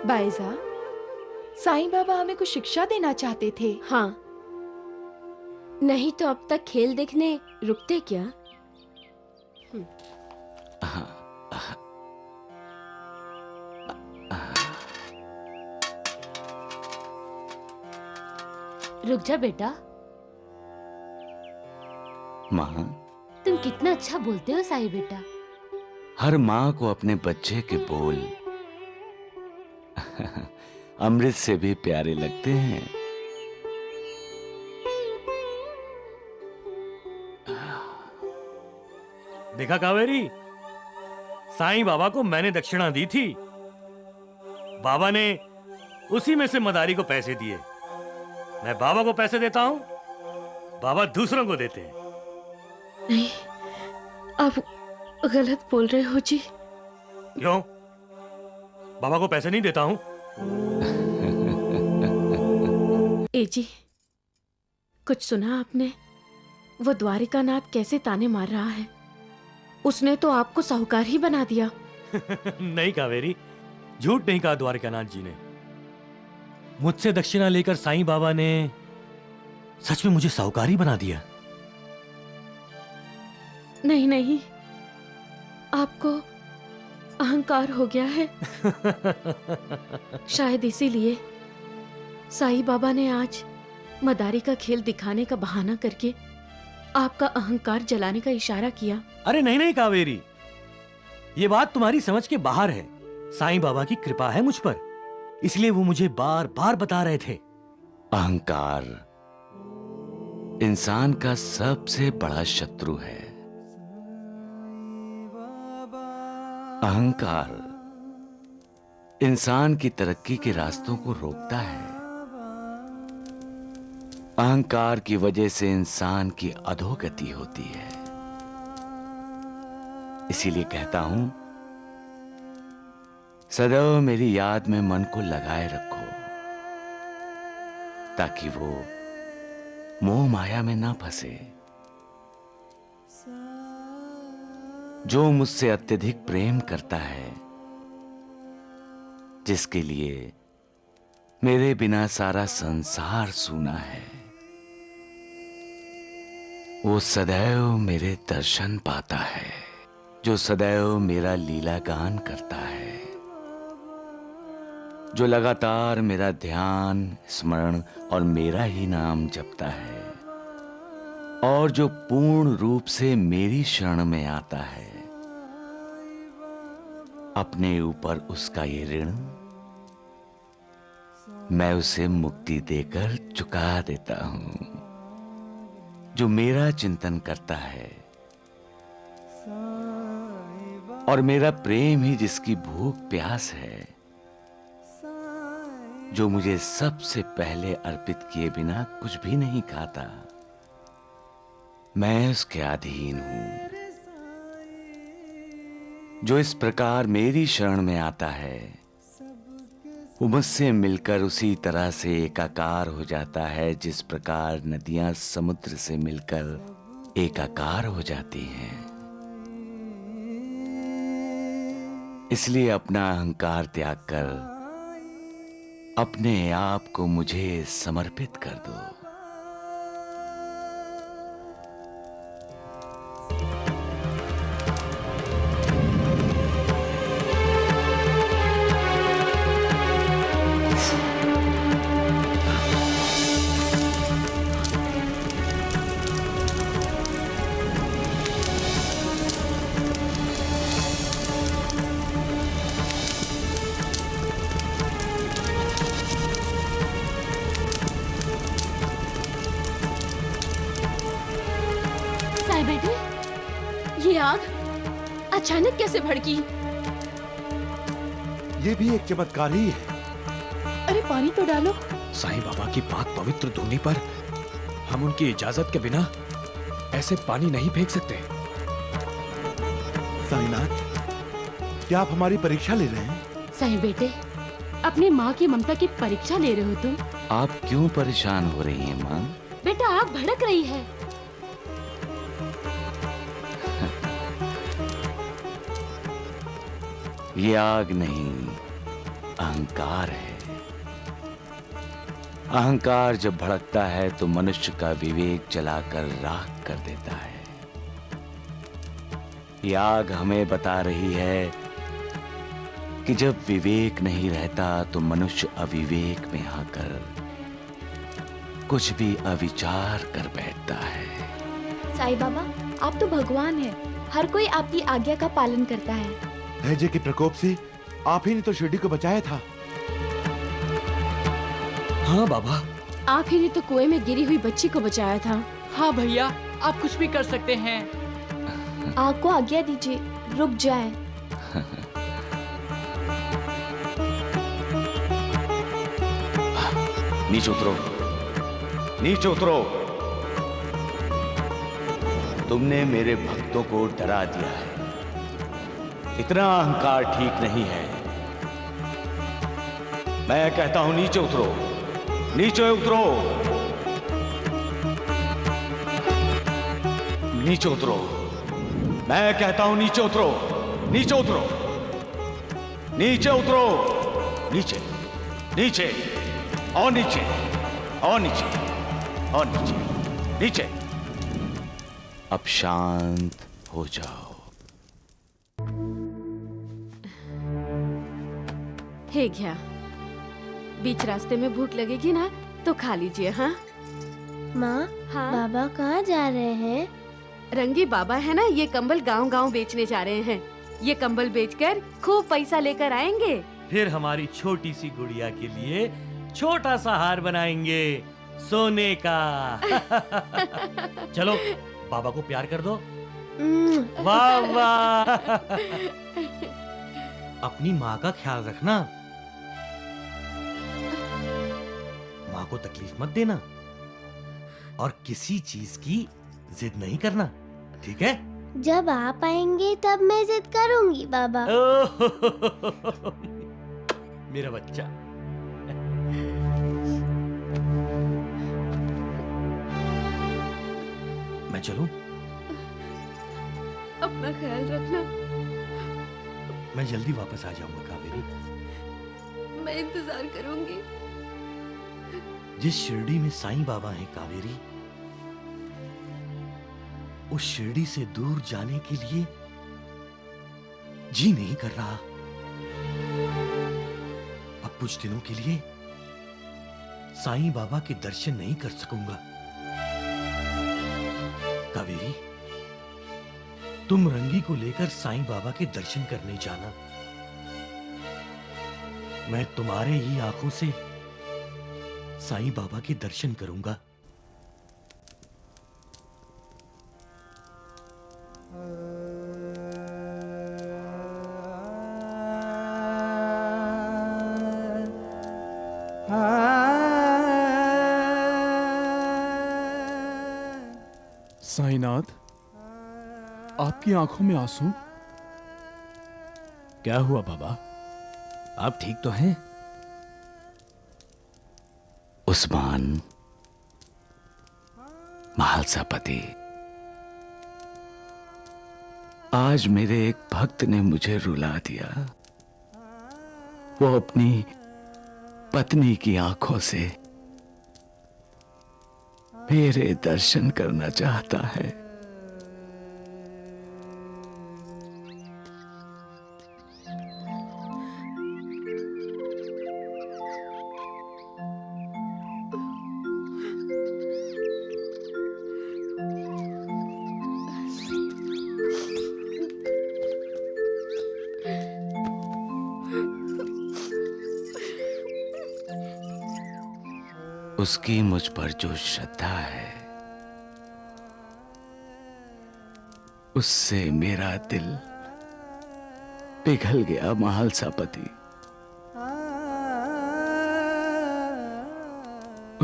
बाइजा, साईं बाबा हमें कुछ शिक्षा देना चाहते थे। हाँ, नहीं तो अब तक खेल देखने रुकते क्या? रुक जा बेटा। माँ, तुम कितना अच्छा बोलते हो साईं बेटा। हर माँ को अपने बच्चे के बोल अमृत से भी प्यारे लगते हैं। देखा कावेरी, साईं बाबा को मैंने दक्षिणा दी थी, बाबा ने उसी में से मदारी को पैसे दिए। मैं बाबा को पैसे देता हूं, बाबा दूसरों को देते हैं। नहीं, आप गलत बोल रहे हो जी। क्यों? बाबा को पैसे नहीं देता हूं? ए जी, कुछ सुना आपने? वो द्वारिकानाथ कैसे ताने मार रहा है। उसने तो आपको साहूकार ही बना दिया। नहीं कावेरी, झूठ नहीं कहा द्वारिकानाथ जी ने। मुझसे दक्षिणा लेकर साईं बाबा ने सच में मुझे साहूकार ही बना दिया। नहीं नहीं, आपको अहंकार हो गया है। शायद इसीलिए साईं बाबा ने आज मदारी का खेल दिखाने का बहाना करके आपका अहंकार जलाने का इशारा किया। अरे नहीं नहीं कावेरी, ये बात तुम्हारी समझ के बाहर है। साईं बाबा की कृपा है मुझ पर, इसलिए वो मुझे बार बार बता रहे थे। अहंकार इंसान का सबसे बड़ा शत्रु है। अहंकार इंसान की तरक्की के रास्तों को रोकता है। अहंकार की वजह से इंसान की अधोगति होती है। इसीलिए कहता हूं, सदैव मेरी याद में मन को लगाए रखो, ताकि वो मोह माया में ना फंसे। जो मुझसे अत्यधिक प्रेम करता है, जिसके लिए मेरे बिना सारा संसार सूना है। वो सदैव मेरे दर्शन पाता है, जो सदैव मेरा लीला गान करता है, जो लगातार मेरा ध्यान स्मरण और मेरा ही नाम जपता है, और जो पूर्ण रूप से मेरी शरण में आता है। अपने ऊपर उसका ये ऋण मैं उसे मुक्ति देकर चुका देता हूं। जो मेरा चिंतन करता है और मेरा प्रेम ही जिसकी भूख प्यास है, जो मुझे सबसे पहले अर्पित किए बिना कुछ भी नहीं खाता, मैं उसके अधीन हूं। जो इस प्रकार मेरी शरण में आता है, वो मुझसे मिलकर उसी तरह से एकाकार हो जाता है जिस प्रकार नदियां समुद्र से मिलकर एकाकार हो जाती हैं। इसलिए अपना अहंकार त्याग कर अपने आप को मुझे समर्पित कर दो। ये आग अचानक कैसे भड़की? ये भी एक चमत्कार ही है। अरे पानी तो डालो। साईं बाबा की पाक पवित्र धुनी पर हम उनकी इजाजत के बिना ऐसे पानी नहीं फेंक सकते। साईनाथ, क्या आप हमारी परीक्षा ले रहे हैं? साईं बेटे, अपनी माँ की ममता की परीक्षा ले रहे हो तुम? आप क्यों परेशान हो रही हैं माँ? बेटा आग भड़क रही है। ये आग नहीं, अहंकार है। अहंकार जब भड़कता है तो मनुष्य का विवेक जलाकर राख कर देता है। ये आग हमें बता रही है कि जब विवेक नहीं रहता तो मनुष्य अविवेक में आकर कुछ भी अविचार कर बैठता है। साईं बाबा, आप तो भगवान हैं। हर कोई आपकी आज्ञा का पालन करता है। हैजे के प्रकोप से आप ही ने तो शिरडी को बचाया था। हाँ बाबा, आप ही ने तो कुएं में गिरी हुई बच्ची को बचाया था। हाँ भैया, आप कुछ भी कर सकते हैं। आग को आज्ञा दीजिए, रुक जाए। नीचे उतरो, नीचे उतरो। तुमने मेरे भक्तों को डरा दिया है। इतना अहंकार ठीक नहीं है। मैं कहता हूं नीचे उतरो, नीचे उतरो, नीचे उतरो। मैं कहता हूं नीचे उतरो, नीचे उतरो, नीचे उतरो, नीचे, नीचे और नीचे और नीचे और नीचे, नीचे। अब शांत हो जाओ। हे घ्या, बीच रास्ते में भूख लगेगी ना तो खा लीजिए। हाँ माँ, हाँ? बाबा कहाँ जा रहे हैं? रंगी बाबा है ना, ये कंबल गांव-गांव बेचने जा रहे हैं। ये कंबल बेचकर खूब पैसा लेकर आएंगे। फिर हमारी छोटी सी गुड़िया के लिए छोटा सा हार बनाएंगे सोने का। चलो बाबा को प्यार कर दो। वाह वाह। अपनी माँ का ख्याल रखना, माँ को तकलीफ मत देना और किसी चीज की जिद नहीं करना, ठीक है? जब आप आएंगे तब मैं जिद करूंगी बाबा। मेरा बच्चा। मैं चलूं? अपना ख्याल रखना। मैं जल्दी वापस आ जाऊंगा कावेरी। मैं इंतजार करूंगी। जिस शिरडी में साईं बाबा हैं कावेरी, उस शिरडी से दूर जाने के लिए जी नहीं कर रहा। अब कुछ दिनों के लिए साईं बाबा के दर्शन नहीं कर सकूंगा। कावेरी, तुम रंगी को लेकर साईं बाबा के दर्शन करने जाना। मैं तुम्हारे ही आंखों से साईं बाबा के दर्शन करूंगा। साईनाथ, आपकी आंखों में आंसू? क्या हुआ बाबा, आप ठीक तो हैं? उस्मान, महालसापति, आज मेरे एक भक्त ने मुझे रुला दिया। वो अपनी पत्नी की आंखों से मेरे दर्शन करना चाहता है। उसकी मुझ पर जो श्रद्धा है, उससे मेरा दिल पिघल गया महालसापति।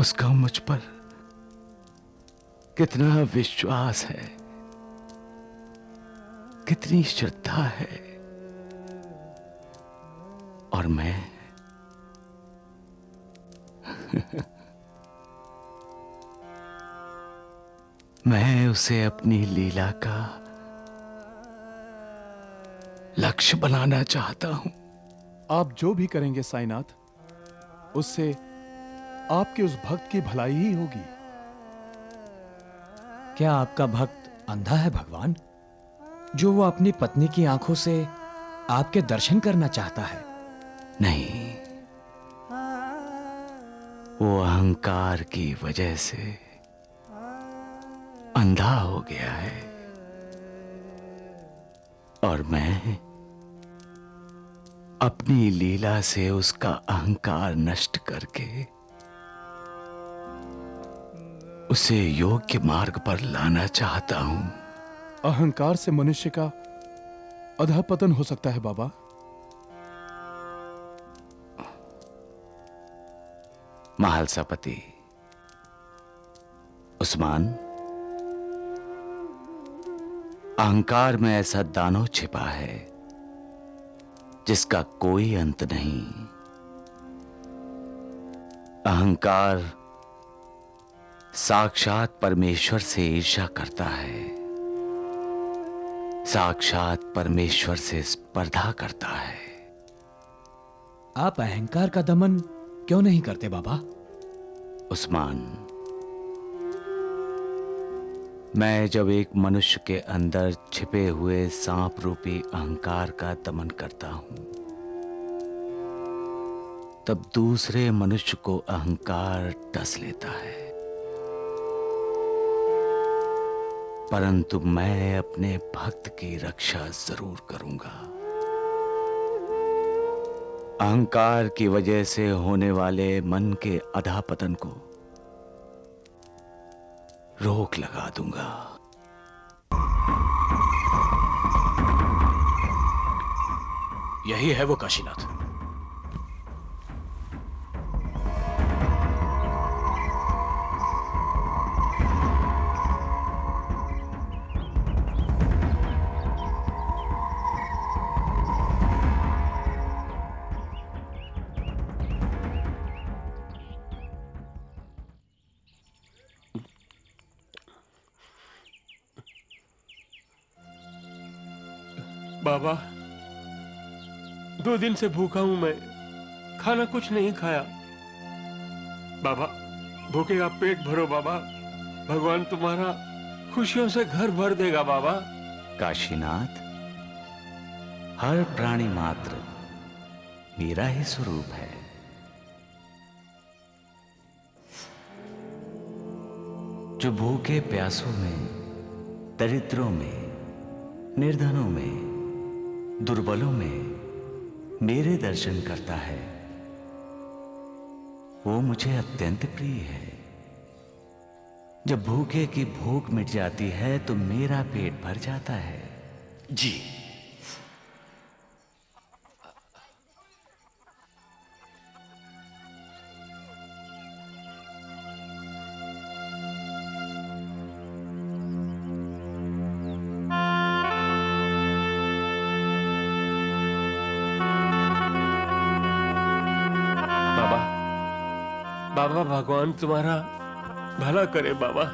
उसका मुझ पर कितना विश्वास है, कितनी श्रद्धा है, और मैं मैं उसे अपनी लीला का लक्ष्य बनाना चाहता हूं। आप जो भी करेंगे साईनाथ, उससे आपके उस भक्त की भलाई ही होगी। क्या आपका भक्त अंधा है भगवान, जो वो अपनी पत्नी की आंखों से आपके दर्शन करना चाहता है? नहीं, वो अहंकार की वजह से अंधा हो गया है, और मैं अपनी लीला से उसका अहंकार नष्ट करके उसे योग्य मार्ग पर लाना चाहता हूं। अहंकार से मनुष्य का अधःपतन हो सकता है बाबा। महालसापति, उस्मान, अहंकार में ऐसा दानव छिपा है जिसका कोई अंत नहीं। अहंकार साक्षात परमेश्वर से ईर्ष्या करता है, साक्षात परमेश्वर से स्पर्धा करता है। आप अहंकार का दमन क्यों नहीं करते बाबा? उस्मान, मैं जब एक मनुष्य के अंदर छिपे हुए सांप रूपी अहंकार का दमन करता हूं, तब दूसरे मनुष्य को अहंकार डस लेता है। परंतु मैं अपने भक्त की रक्षा जरूर करूंगा। अहंकार की वजह से होने वाले मन के अधःपतन को रोक लगा दूंगा। यही है वो काशीनाथ। बाबा, 2 दिन से भूखा हूं मैं, खाना कुछ नहीं खाया। बाबा, भूखे का पेट भरो बाबा, भगवान तुम्हारा खुशियों से घर भर देगा बाबा। काशीनाथ, हर प्राणी मात्र मेरा ही स्वरूप है। जो भूखे प्यासों में, दरिद्रों में, निर्धनों में, दुर्बलों में मेरे दर्शन करता है, वो मुझे अत्यंत प्रिय है। जब भूखे की भूख मिट जाती है तो मेरा पेट भर जाता है। जी। बाबा भगवान तुम्हारा भला करे बाबा।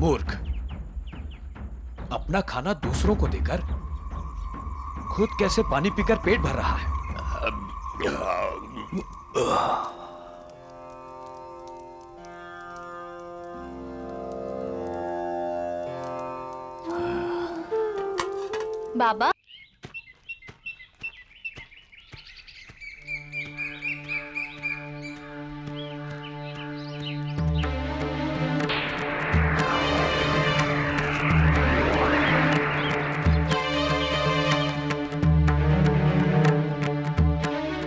मूर्ख, अपना खाना दूसरों को देकर खुद कैसे पानी पीकर पेट भर रहा है? बाबा,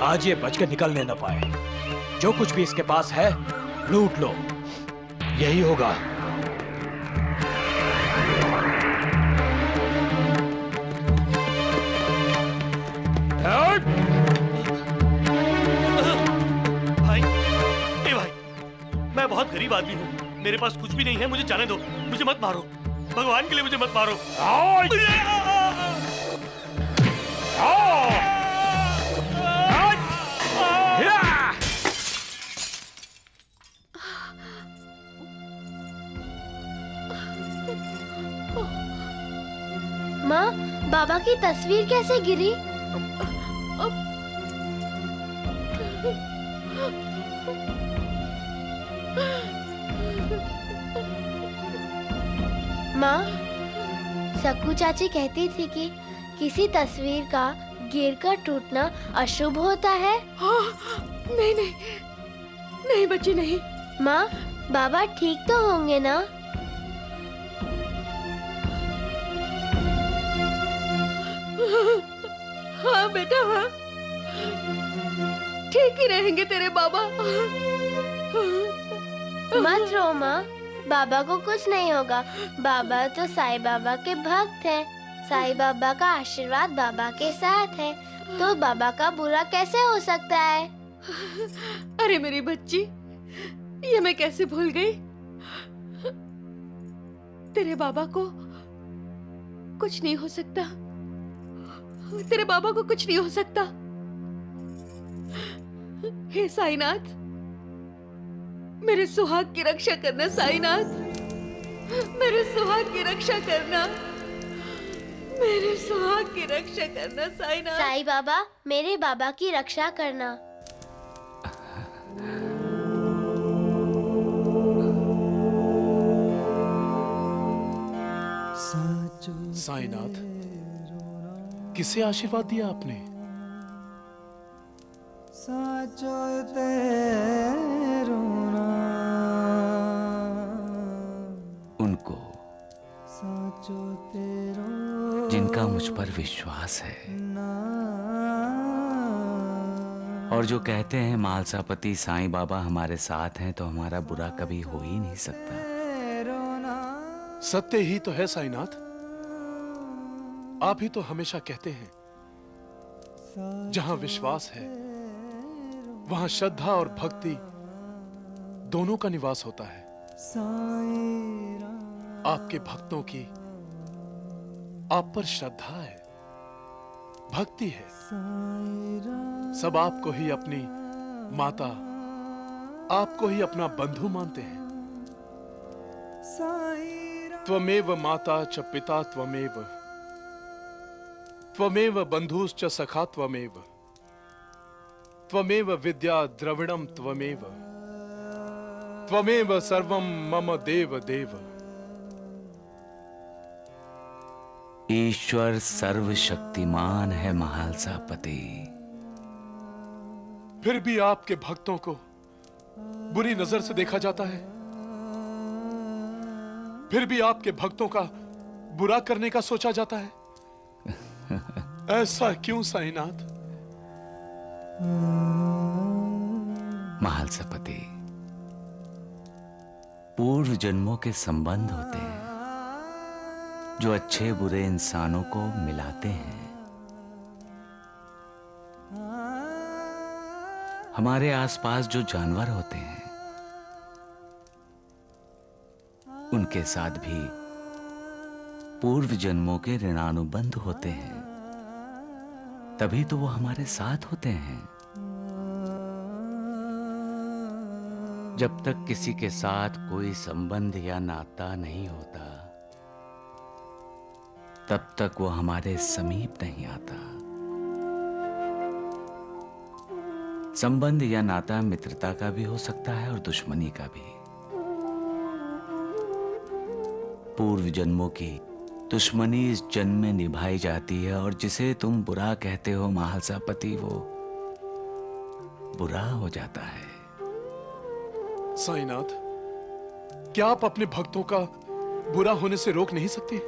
आज ये बचकर निकलने न पाए। जो कुछ भी इसके पास है लूट लो, यही होगा। भाई, ए भाई, मैं बहुत गरीब आदमी हूँ, मेरे पास कुछ भी नहीं है, मुझे जाने दो, मुझे मत मारो, भगवान के लिए मुझे मत मारो। माँ, बाबा की तस्वीर कैसे गिरी? माँ, सक्कू चाची कहती थी कि किसी तस्वीर का गिरकर टूटना अशुभ होता है। नहीं नहीं नहीं बच्ची नहीं। माँ, बाबा ठीक तो होंगे ना? हाँ बेटा, हाँ, ठीक ही रहेंगे तेरे बाबा। मत रो माँ, बाबा को कुछ नहीं होगा। बाबा तो साईं बाबा के भक्त हैं। साईं बाबा का आशीर्वाद बाबा के साथ है, तो बाबा का बुरा कैसे हो सकता है? अरे मेरी बच्ची, ये मैं कैसे भूल गई। तेरे बाबा को कुछ नहीं हो सकता। तेरे बाबा को कुछ नहीं हो सकता। हे साईनाथ, मेरे सुहाग की रक्षा करना। साईनाथ, मेरे सुहाग की रक्षा करना। मेरे सुहाग की रक्षा करना साईनाथ। साईं बाबा, मेरे बाबा की रक्षा करना। साईनाथ, किसे आशीर्वाद दिया आपने? उनको, जिनका मुझ पर विश्वास है और जो कहते हैं मालसापति साईं बाबा हमारे साथ हैं तो हमारा बुरा कभी हो ही नहीं सकता। सत्य ही तो है साईनाथ। आप ही तो हमेशा कहते हैं, जहां विश्वास है वहां श्रद्धा और भक्ति दोनों का निवास होता है। आपके भक्तों की आप पर श्रद्धा है, भक्ति है। सब आपको ही अपनी माता आपको ही अपना बंधु मानते हैं। त्वमेव माता च पिता त्वमेव, त्वमेव बंधुश्च सखा त्वमेव, त्वमेव विद्या द्रविणम त्वमेव, त्वमेव सर्वम मम देव देव। ईश्वर सर्वशक्तिमान है महालसापति। फिर भी आपके भक्तों को बुरी नजर से देखा जाता है। फिर भी आपके भक्तों का बुरा करने का सोचा जाता है। ऐसा क्यों साईनाथ? महालसापति, पूर्व जन्मों के संबंध होते हैं जो अच्छे बुरे इंसानों को मिलाते हैं। हमारे आसपास जो जानवर होते हैं उनके साथ भी पूर्व जन्मों के ऋणानुबंध होते हैं, तभी तो वो हमारे साथ होते हैं। जब तक किसी के साथ कोई संबंध या नाता नहीं होता तब तक वो हमारे समीप नहीं आता। संबंध या नाता मित्रता का भी हो सकता है और दुश्मनी का भी। पूर्व जन्मों की दुश्मनी इस जन्म में निभाई जाती है और जिसे तुम बुरा कहते हो महालसापति, वो बुरा हो जाता है। साईनाथ, क्या आप अपने भक्तों का बुरा होने से रोक नहीं सकते?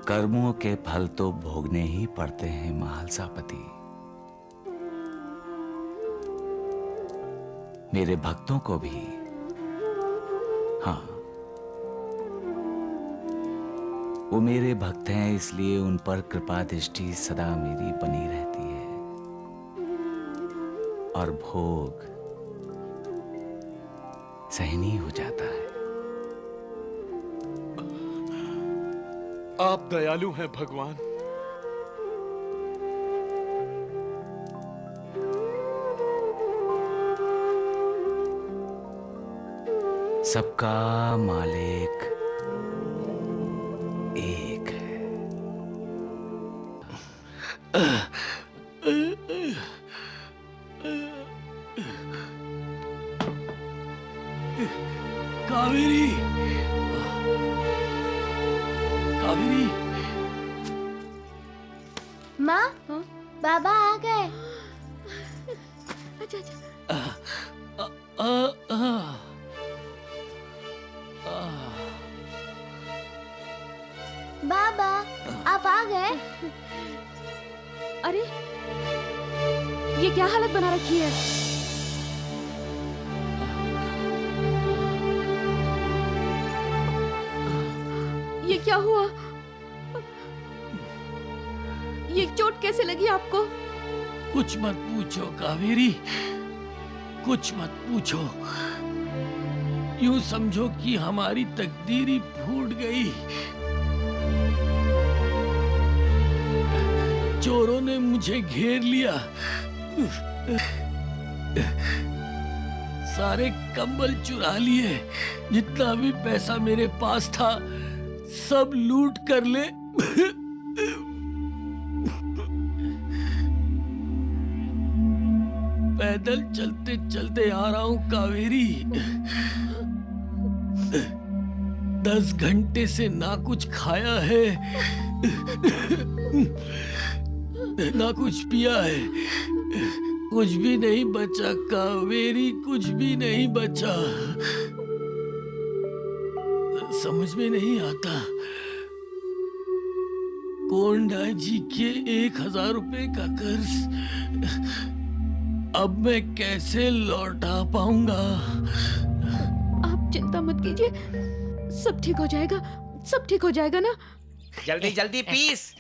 कर्मों के फल तो भोगने ही पड़ते हैं महालसापति। मेरे भक्तों को भी। हाँ, वो मेरे भक्त हैं, इसलिए उन पर कृपा दृष्टि सदा मेरी बनी रहती है और भोग सहनीय हो जाता है। आप दयालु हैं भगवान। सबका मालिक एक है। कावेरी, कावेरी। माँ, बाबा आ गए। अच्छा अच्छा। बाबा, आप आ गए? अरे, ये क्या हालत बना रखी है? ये क्या हुआ? ये चोट कैसे लगी आपको? कुछ मत पूछो कावेरी, कुछ मत पूछो। यूं समझो कि हमारी तकदीर ही फूट गई। चोरों ने मुझे घेर लिया। सारे कंबल चुरा लिए, जितना भी पैसा मेरे पास था सब लूट कर ले। पैदल चलते चलते आ रहा हूं कावेरी। 10 घंटे से ना कुछ खाया है ना कुछ पिया है। कुछ भी नहीं बचा कावेरी, कुछ भी नहीं बचा। समझ में नहीं आता कोंडा जी के 1000 रुपए का कर्ज अब मैं कैसे लौटा पाऊंगा? आप चिंता मत कीजिए, सब ठीक हो जाएगा, सब ठीक हो जाएगा ना। जल्दी जल्दी पीस।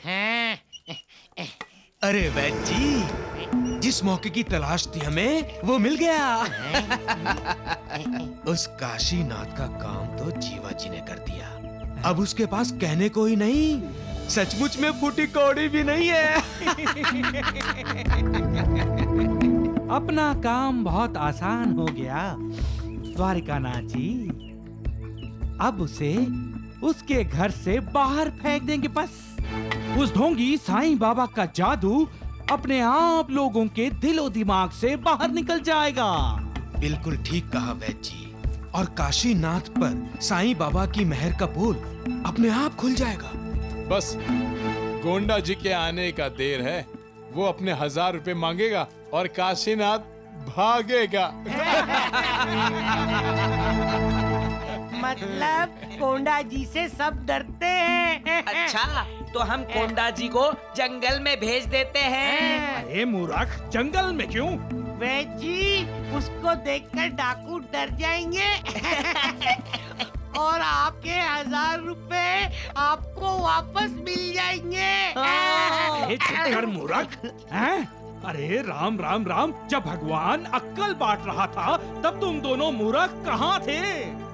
अरे वैद्य जी, जिस मौके की तलाश थी हमें वो मिल गया। उस काशीनाथ का काम तो जीवा जी ने कर दिया। अब उसके पास कहने को ही नहीं सचमुच में फूटी कौड़ी भी नहीं है। अपना काम बहुत आसान हो गया द्वारिकानाथ जी। अब उसे उसके घर से बाहर फेंक देंगे बस। उस ढोंगी साईं बाबा का जादू अपने आप लोगों के दिलो दिमाग से बाहर निकल जाएगा। बिल्कुल ठीक कहा वैद्य जी। और काशीनाथ पर साईं बाबा की मेहर का पोल अपने आप खुल जाएगा। बस गोंडा जी के आने का देर है। वो अपने 1000 रुपए मांगेगा और काशीनाथ भागेगा। मतलब कोंडा जी से सब डरते हैं। अच्छा, तो हम कोंडा जी को जंगल में भेज देते हैं। अरे मूर्ख, जंगल में क्यों? वैद्य जी, उसको देखकर डाकू डर जाएंगे और आपके 1000 रुपए आपको वापस मिल जाएंगे। अरे चुप कर मूर्ख, हैं? अरे राम राम राम, जब भगवान अक्कल बांट रहा था तब तुम दोनों मूर्ख कहाँ थे?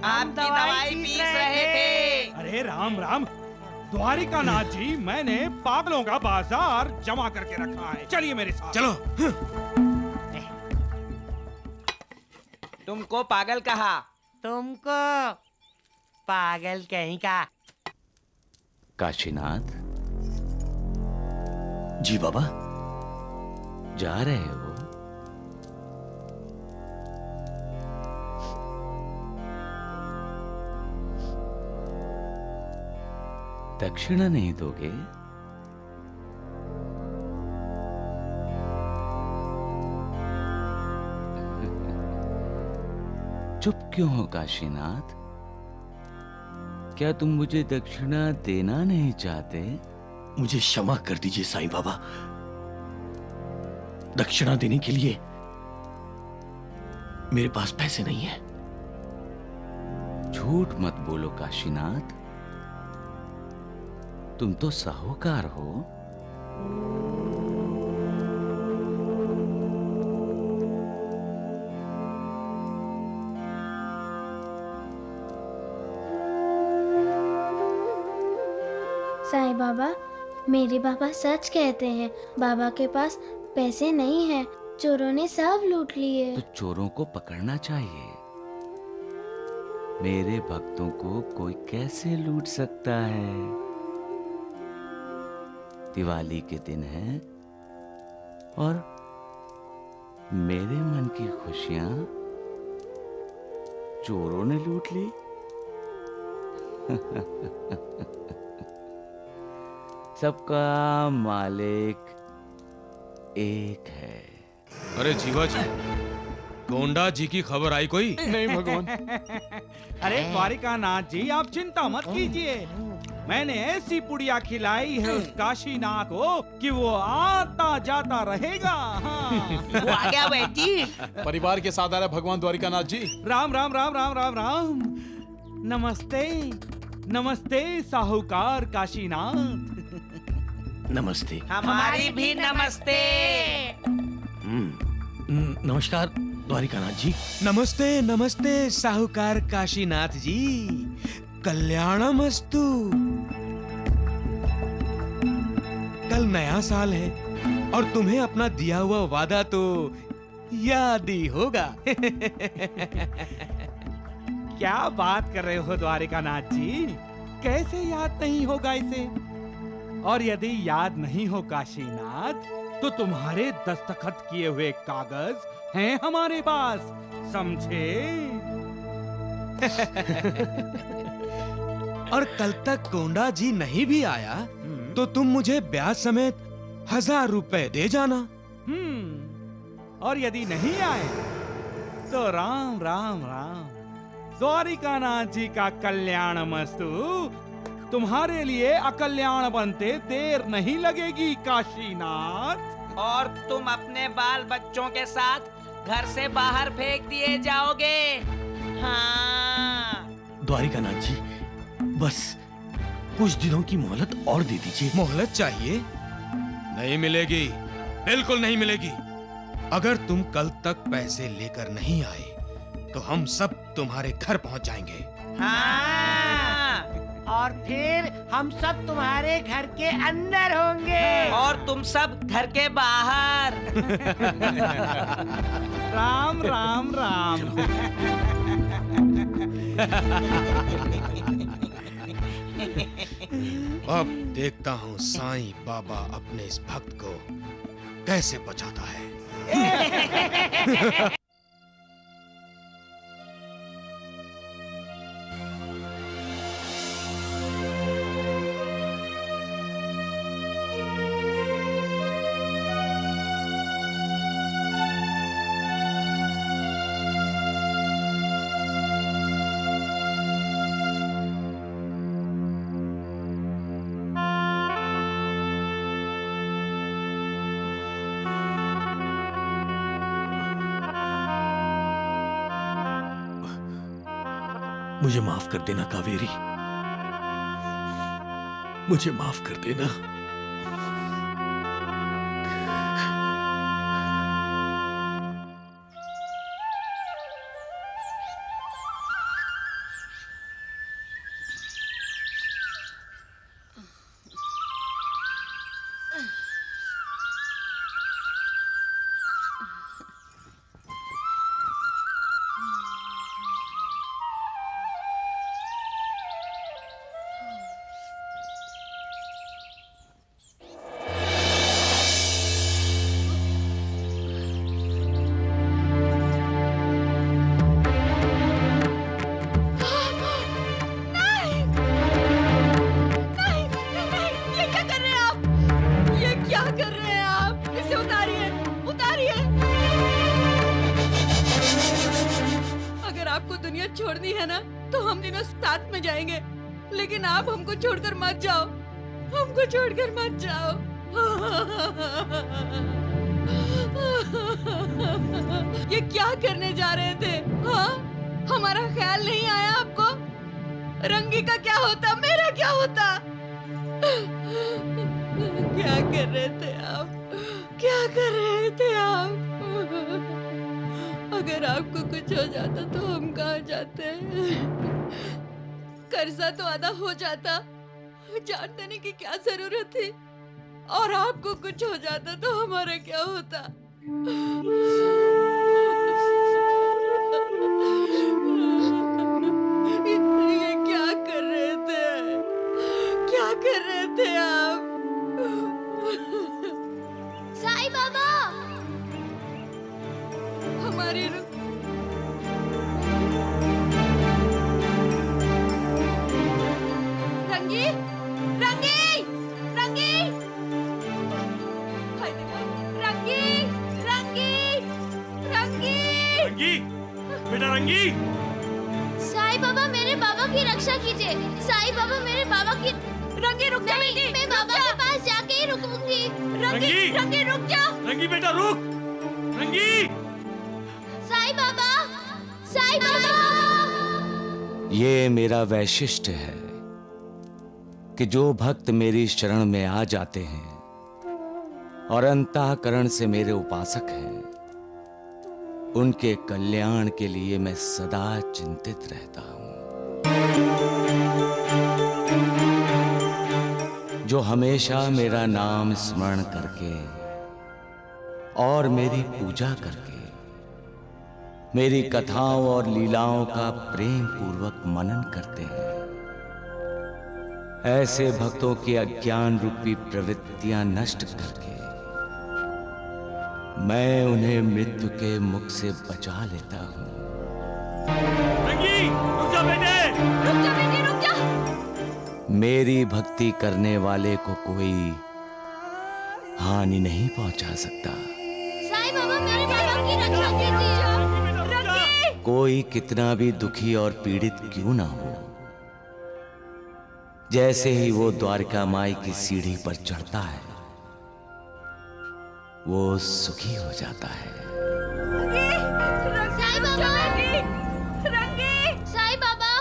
आप दवाई पीस रहे थे। अरे राम राम, द्वारिकानाथ जी, मैंने पागलों का बाजार जमा करके रखा है। चलिए मेरे साथ। चलो। तुमको पागल कहा? तुमको पागल कहीं का। काशीनाथ जी बाबा। जा रहे हो? दक्षिणा नहीं दोगे? चुप क्यों हो काशीनाथ? क्या तुम मुझे दक्षिणा देना नहीं चाहते? मुझे क्षमा कर दीजिए साईं बाबा। दक्षिणा देने के लिए मेरे पास पैसे नहीं है। झूठ मत बोलो काशीनाथ, तुम तो साहूकार हो। साईं बाबा, मेरे बाबा सच कहते हैं। बाबा के पास पैसे नहीं हैं, चोरों ने सब लूट लिए। तो चोरों को पकड़ना चाहिए। मेरे भक्तों को कोई कैसे लूट सकता है? दिवाली के दिन है और मेरे मन की खुशियां चोरों ने लूट ली। सबका मालिक एक है। अरे जीवा जी, गोंडा जी की खबर आई कोई? नहीं भगवान। अरे द्वारिकानाथ जी, आप चिंता मत कीजिए। मैंने ऐसी पुड़िया खिलाई है उस काशीनाथ को कि वो आता जाता रहेगा। हाँ। वो आ गया वैद्य जी। परिवार के साथ आ रहे भगवान द्वारिकानाथ जी। राम राम राम राम राम राम। नमस्ते नमस्ते साहूकार काशीनाथ। नमस्ते। हमारी भी नमस्ते। नमस्कार द्वारिकानाथ जी। नमस्ते नमस्ते साहूकार काशीनाथ जी। कल्याणमस्तु। कल नया साल है और तुम्हें अपना दिया हुआ वादा तो याद ही होगा। क्या बात कर रहे हो द्वारिकानाथ जी? कैसे याद नहीं होगा इसे? और यदि याद नहीं हो काशीनाथ, तो तुम्हारे दस्तखत किए हुए कागज हैं हमारे पास, समझे? और कल तक गोंडा जी नहीं भी आया तो तुम मुझे ब्याज समेत 1000 रुपए दे जाना। और यदि नहीं आए तो राम राम राम। द्वारिकानाथ जी का कल्याणमस्तु। तुम्हारे लिए अकल्याण बनते देर नहीं लगेगी काशीनाथ। और तुम अपने बाल बच्चों के साथ घर से बाहर फेंक दिए जाओगे। हाँ। द्वारिकानाथ जी, बस कुछ दिनों की मोहलत और दे दीजिए। मोहलत चाहिए? नहीं मिलेगी, बिल्कुल नहीं मिलेगी। अगर तुम कल तक पैसे लेकर नहीं आए तो हम सब तुम्हारे घर पहुंच जाएंगे। हाँ। और फिर हम सब तुम्हारे घर के अंदर होंगे और तुम सब घर के बाहर। राम राम राम। अब देखता हूँ साईं बाबा अपने इस भक्त को कैसे बचाता है। मुझे माफ कर देना कावेरी, मुझे माफ कर देना। छोड़नी है ना तो हम तीनों साथ में जाएंगे, लेकिन आप हमको छोड़कर मत जाओ, हमको छोड़कर मत जाओ। ये क्या करने जा रहे थे? हाँ, हमारा ख्याल नहीं आया आपको? रंगी का क्या होता, मेरा क्या होता? क्या कर रहे थे आप? क्या कर रहे थे आप? अगर आपको कुछ हो जाता तो हम कहाँ जाते? कर्जा तो आधा हो जाता, जान देने की क्या जरूरत थी? और आपको कुछ हो जाता तो हमारा क्या होता? ये क्या कर रहे थे? क्या कर रहे थे आप? साईं बाबा, हमारी रंगी, रंगी, रंगी, रंगी, रंगी, रंगी, रंगी, बेटा रंगी। साईं बाबा मेरे बाबा की रक्षा कीजिए। साईं बाबा मेरे बाबा की। रंगी रुक जा बेटी, मैं बाबा के पास जाके ही रुकूंगी। रंगी, रंगी रुक जा। रंगी बेटा रुक। रंगी। साईं बाबा, साईं बाबा। ये मेरा वैशिष्ट्य है कि जो भक्त मेरी शरण में आ जाते हैं और अंतःकरण से मेरे उपासक हैं, उनके कल्याण के लिए मैं सदा चिंतित रहता हूं। जो हमेशा मेरा नाम स्मरण करके और मेरी पूजा करके मेरी कथाओं और लीलाओं का प्रेम पूर्वक मनन करते हैं, ऐसे भक्तों की अज्ञान रूपी प्रवृत्तियां नष्ट करके मैं उन्हें मृत्यु के मुख से बचा लेता हूं। रंगी, रुक जा बेटे। रुक जा बेटी, रुक जा। मेरी भक्ति करने वाले को कोई हानि नहीं पहुंचा सकता। साईं बाबा मेरे बाबा की रक्षा कीजिए। रंगी। कोई कितना भी दुखी और पीड़ित क्यों ना हो, जैसे ही वो द्वारका माई की सीढ़ी पर चढ़ता है, वो सुखी हो जाता है। साईं बाबा, रंगी, साईं बाबा,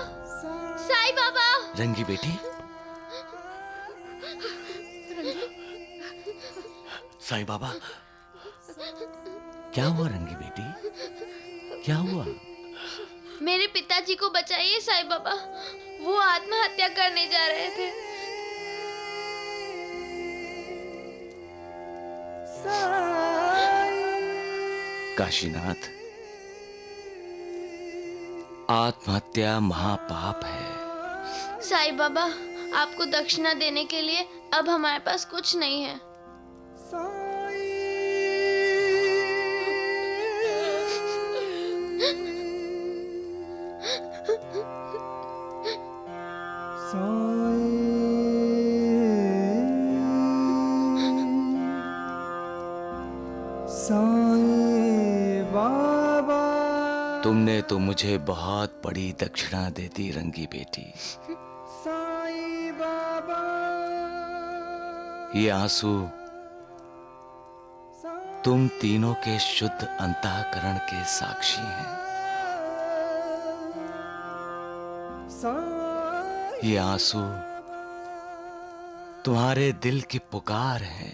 साईं बाबा। रंगी बेटी। साईं बाबा। क्या हुआ रंगी बेटी, क्या हुआ? मेरे पिताजी को बचाइए साईं बाबा, वो आत्महत्या करने जा रहे थे। काशीनाथ, आत्महत्या महापाप है। साईं बाबा, आपको दक्षिणा देने के लिए अब हमारे पास कुछ नहीं है। तुमने तो मुझे बहुत बड़ी दक्षिणा दे दी रंगी बेटी। ये आंसू तुम तीनों के शुद्ध अंतःकरण के साक्षी हैं। ये आंसू तुम्हारे दिल की पुकार है।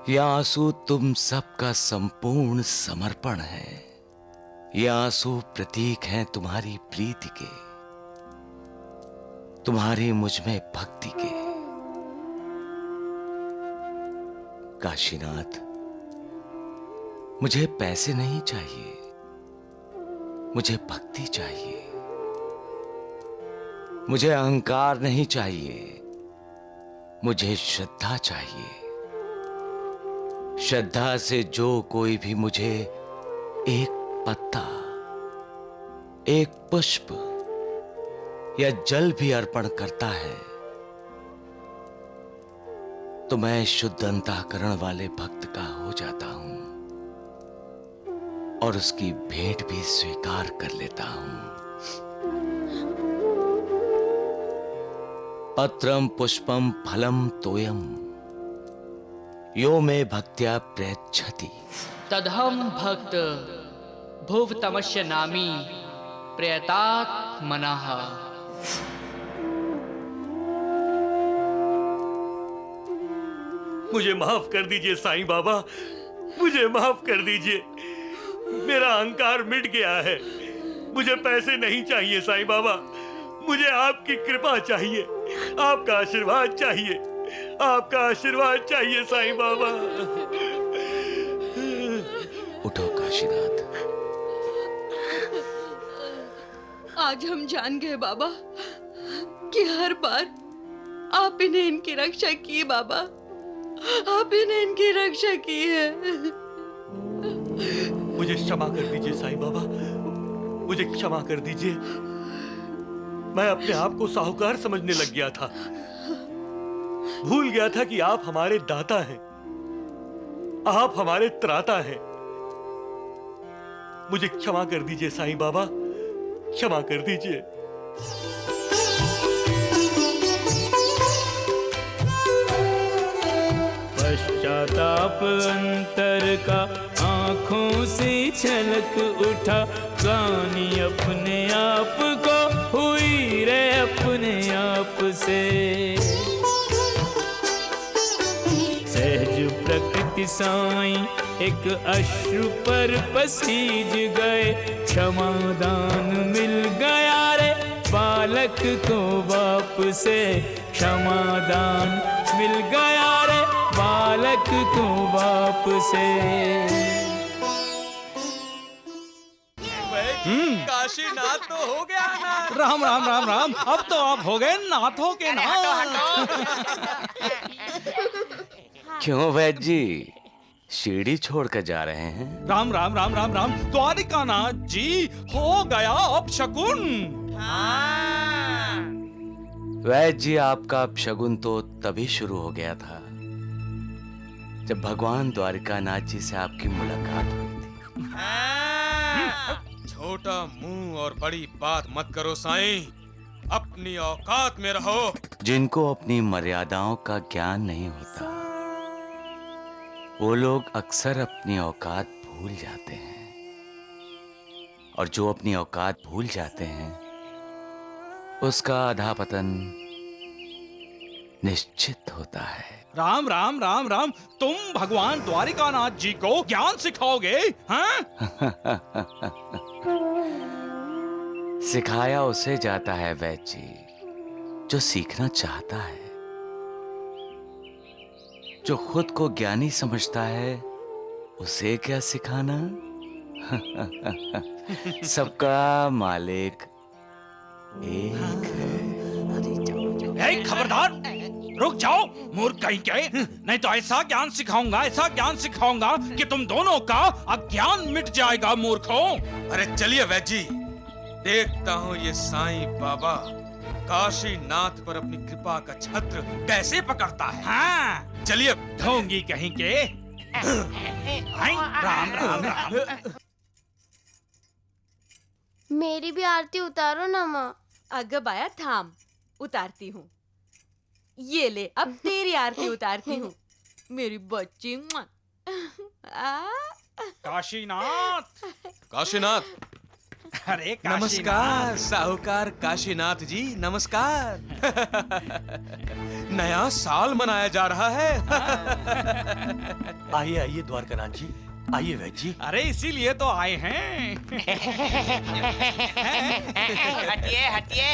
ये आंसू तुम सबका संपूर्ण समर्पण है। ये आंसू प्रतीक हैं तुम्हारी प्रीति के, तुम्हारी मुझ में भक्ति के। काशीनाथ, मुझे पैसे नहीं चाहिए, मुझे भक्ति चाहिए। मुझे अहंकार नहीं चाहिए, मुझे श्रद्धा चाहिए। श्रद्धा से जो कोई भी मुझे एक पत्ता, एक पुष्प या जल भी अर्पण करता है तो मैं शुद्ध अंतःकरण वाले भक्त का हो जाता हूं और उसकी भेंट भी स्वीकार कर लेता हूं। पत्रम पुष्पम फलम तोयम यो मे भक्त्या प्रयच्छति। तदहम भक्त भुव तमस्य नामी प्रयतात मनः। मुझे माफ कर दीजिए साईं बाबा, मुझे माफ कर दीजिए। मेरा अहंकार मिट गया है। मुझे पैसे नहीं चाहिए साईं बाबा, मुझे आपकी कृपा चाहिए, आपका आशीर्वाद चाहिए, आपका आशीर्वाद चाहिए साईं बाबा। उठो काशीनाथ। आज हम जान गए बाबा कि हर बार आप ही ने इनकी रक्षा की। बाबा, आप ही ने इनकी रक्षा की है। मुझे क्षमा कर दीजिए साईं बाबा, मुझे क्षमा कर दीजिए। मैं अपने आप को साहूकार समझने लग गया था, भूल गया था कि आप हमारे दाता हैं, आप हमारे त्राता हैं। मुझे क्षमा कर दीजिए साईं बाबा, क्षमा कर दीजिए। पश्चाताप अंतर का आंखों से छलक उठा, जानी अपने आप को हुई रे अपने आप से। सहज प्रकृति साईं एक अश्रु पर पसीज गए, क्षमादान मिल गया रे बालक को बाप से। क्षमादान मिल गया रे बालक को बाप से। काशीनाथ तो हो गया ना। राम राम राम राम, अब तो आप हो गए नाथों के नाथ। क्यों वैद्य जी, सीढ़ी छोड़कर जा रहे हैं? राम राम राम राम राम, द्वारिकानाथ जी हो गया अपशकुन। वैद्य जी, आपका अपशगुन तो तभी शुरू हो गया था जब भगवान द्वारिकानाथ जी से आपकी मुलाकात हुई थी। छोटा मुंह और बड़ी बात मत करो साईं, अपनी औकात में रहो। जिनको अपनी मर्यादाओं का ज्ञान नहीं होता वो लोग अक्सर अपनी औकात भूल जाते हैं, और जो अपनी औकात भूल जाते हैं उसका अधःपतन निश्चित होता है। राम राम राम राम, तुम भगवान द्वारिकानाथ जी को ज्ञान सिखाओगे? हाँ? सिखाया उसे जाता है वैद्य जी जो सीखना चाहता है। जो खुद को ज्ञानी समझता है उसे क्या सिखाना। सबका मालिक एक है। खबरदार, रुक जाओ मूर्ख कहीं के, नहीं तो ऐसा ज्ञान सिखाऊंगा कि तुम दोनों का अज्ञान मिट जाएगा मूर्खों। अरे चलिए वैद्य जी, देखता हूँ ये साईं बाबा काशीनाथ पर अपनी कृपा का छत्र कैसे पकड़ता है। हाँ चलिए। ढोंगी कहीं के। राम राम राम। मेरी भी आरती उतारो ना माँ। अगं बाया थाम, उतारती हूँ। ये ले, अब तेरी आरती उतारती हूँ मेरी बच्ची। काशीनाथ। काशीनाथ। अरे नमस्कार साहूकार काशीनाथ जी, नमस्कार। नया साल मनाया जा रहा है। आइए आइए द्वारकानाथ जी, आइए वैद्य जी। अरे इसीलिए तो आए हैं। हटिए हटिए।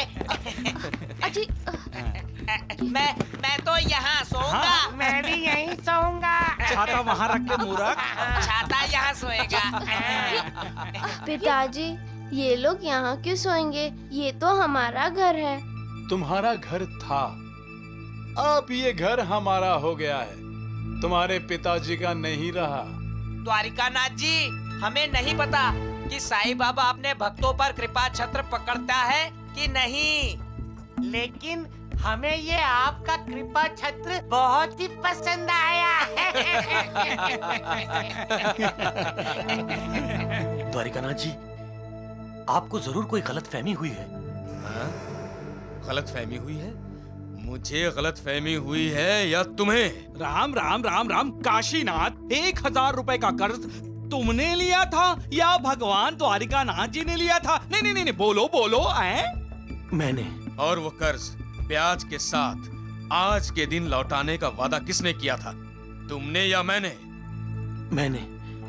अजी मैं तो यहाँ सोऊंगा। मैं भी यहीं सोऊंगा। छाता वहाँ रख के मूर्ख। छाता यहाँ सोएगा। पिताजी, ये लोग यहाँ क्यों सोएंगे? ये तो हमारा घर है। तुम्हारा घर था, अब ये घर हमारा हो गया है, तुम्हारे पिताजी का नहीं रहा। द्वारिकानाथ जी, हमें नहीं पता कि साईं बाबा अपने भक्तों पर कृपा छत्र पकड़ता है कि नहीं, लेकिन हमें ये आपका कृपा छत्र बहुत ही पसंद आया। द्वारिकानाथ जी, आपको जरूर कोई गलतफहमी हुई है। गलतफहमी हुई है? मुझे गलतफहमी हुई है या तुम्हें? राम राम राम राम। काशीनाथ, 1000 रुपए का कर्ज तुमने लिया था या भगवान द्वारिकानाथ जी ने लिया था? नहीं नहीं नहीं, बोलो बोलो। मैंने। और वो कर्ज ब्याज के साथ आज के दिन लौटाने का वादा किसने किया था, तुमने या मैंने? मैंने।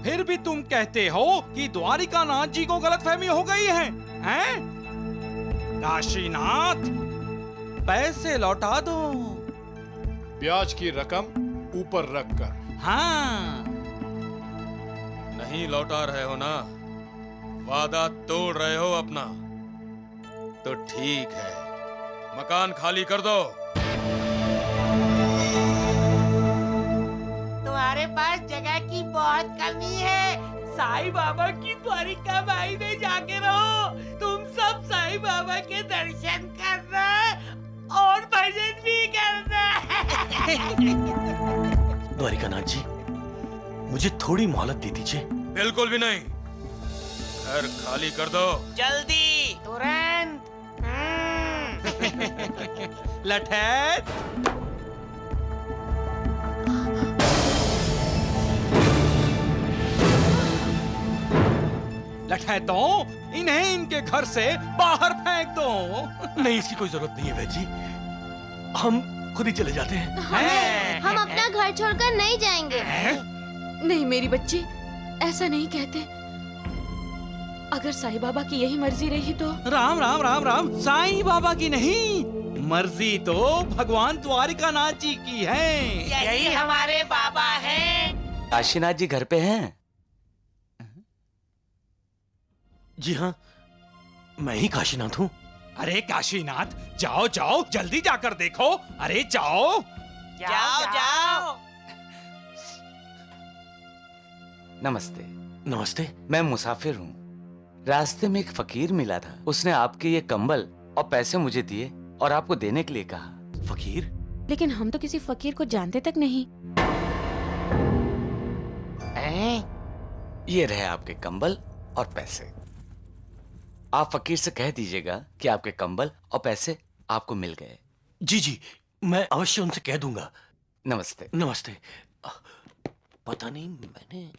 फिर भी तुम कहते हो कि द्वारिकानाथ जी को गलतफहमी हो गई है, हैं? काशीनाथ, पैसे लौटा दो। ब्याज की रकम ऊपर रखकर। हाँ। नहीं लौटा रहे हो ना, वादा तोड़ रहे हो अपना, तो ठीक है, मकान खाली कर दो। तुम्हारे पास जगह की बहुत कमी है। साईं बाबा की द्वारिका माई में जाके रहो। तुम सब साईं बाबा के दर्शन करना और भजन भी करना। द्वारिकानाथ जी, मुझे थोड़ी मोहलत दे दीजिए। बिल्कुल भी नहीं, घर खाली कर दो। जल्दी, तुरंत। लठैत। लठैतों, इन्हें इनके घर से बाहर फेंक दो। नहीं, इसकी कोई जरूरत नहीं है वैद्य जी, हम खुद ही चले जाते हैं। हम अपना घर छोड़कर नहीं जाएंगे। नहीं मेरी बच्ची, ऐसा नहीं कहते। अगर साईं बाबा की यही मर्जी रही तो। राम राम राम राम। साईं बाबा की नहीं, मर्जी तो भगवान द्वारिकानाथ जी की है। यही हमारे बाबा हैं। काशीनाथ जी घर पे हैं? जी हाँ, मैं ही काशीनाथ हूँ। अरे काशीनाथ, जाओ जाओ, जल्दी जाकर देखो। अरे जाओ जाओ जाओ। नमस्ते। नमस्ते। मैं मुसाफिर हूँ, रास्ते में एक फकीर मिला था, उसने आपके ये कंबल और पैसे मुझे दिए और आपको देने के लिए कहा। फकीर? लेकिन हम तो किसी फकीर को जानते तक नहीं। ये रहे आपके कंबल और पैसे। आप फकीर से कह दीजिएगा कि आपके कंबल और पैसे आपको मिल गए। जी जी, मैं अवश्य उनसे कह दूंगा। नमस्ते। नमस्ते। पता नहीं मैंने।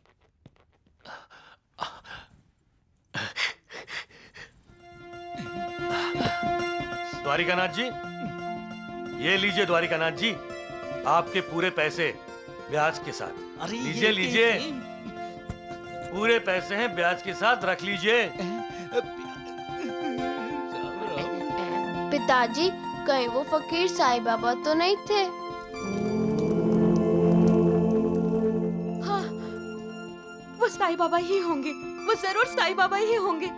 द्वारिकानाथ जी, ये लीजिए द्वारिकानाथ जी, आपके पूरे पैसे ब्याज के साथ। अरे लीजिए लीजिए, पूरे पैसे हैं ब्याज के साथ, रख लीजिए। पिताजी, कहीं वो फकीर साईं बाबा तो नहीं थे? हाँ, वो साईं बाबा ही होंगे, वो जरूर साईं बाबा ही होंगे।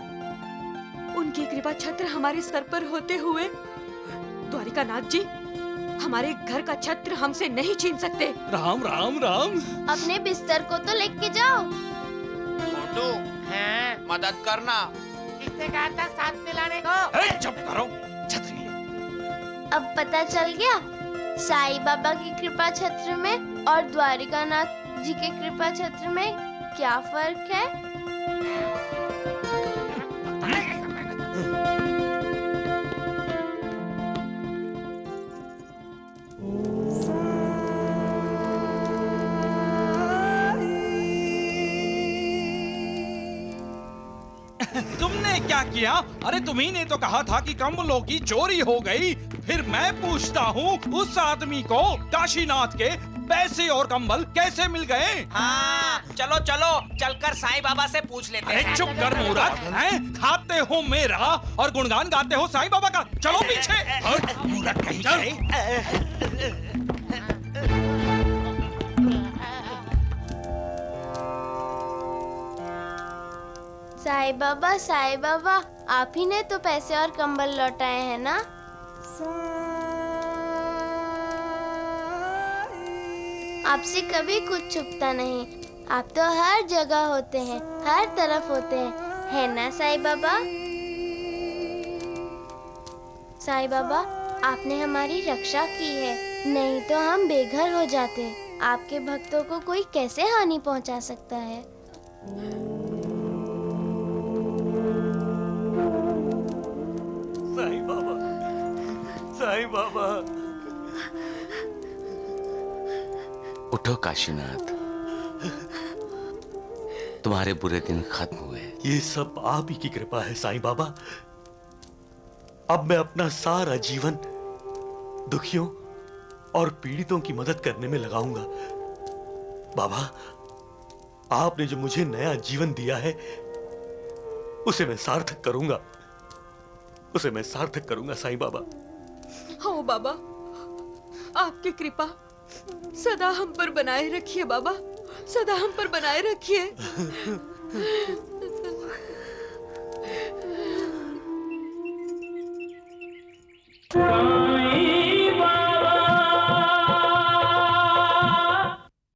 उनकी कृपा छत्र हमारे सर पर होते हुए द्वारिकानाथ जी हमारे घर का छत्र हमसे नहीं छीन सकते। राम राम राम। अपने बिस्तर को तो लेके जाओ। छोटू, हैं? मदद करना। किसने कहा था साथ में लाने को? चुप करो, छतरी। अब पता चल गया साईं बाबा की कृपा छत्र में और द्वारिकानाथ जी के कृपा छत्र में क्या फर्क है? तुमने क्या किया? अरे तुम्ही ने तो कहा था कि कंबलों की चोरी हो गई। फिर मैं पूछता हूँ उस आदमी को काशीनाथ के पैसे और कंबल कैसे मिल गए? हाँ, चलो चलो चलकर साईं बाबा से पूछ लेते हैं। अरे चुप कर मूर्ख, हैं? खाते हो मेरा और गुणगान गाते हो साईं बाबा का। चलो पीछे। मूर्ख कहीं चल। साईं बाबा, आप ही ने तो पैसे और कंबल लौटाए हैं ना? आपसे कभी कुछ छुपता नहीं। आप तो हर जगह होते हैं, हर तरफ होते हैं, है ना साईं बाबा? साईं बाबा, आपने हमारी रक्षा की है, नहीं तो हम बेघर हो जाते। आपके भक्तों को कोई कैसे हानि पहुंचा सकता है? साईं बाबा, साईं बाबा। उठो काशीनाथ, तुम्हारे बुरे दिन खत्म हुए। ये सब आप ही की कृपा है साईं बाबा। अब मैं अपना सारा जीवन दुखियों और पीड़ितों की मदद करने में लगाऊंगा। बाबा, आपने जो मुझे नया जीवन दिया है उसे मैं सार्थक करूंगा, उसे मैं सार्थक करूंगा साईं बाबा। हाँ बाबा, आपकी कृपा सदा हम पर बनाए रखिए बाबा, सदा हम पर बनाए रखिए।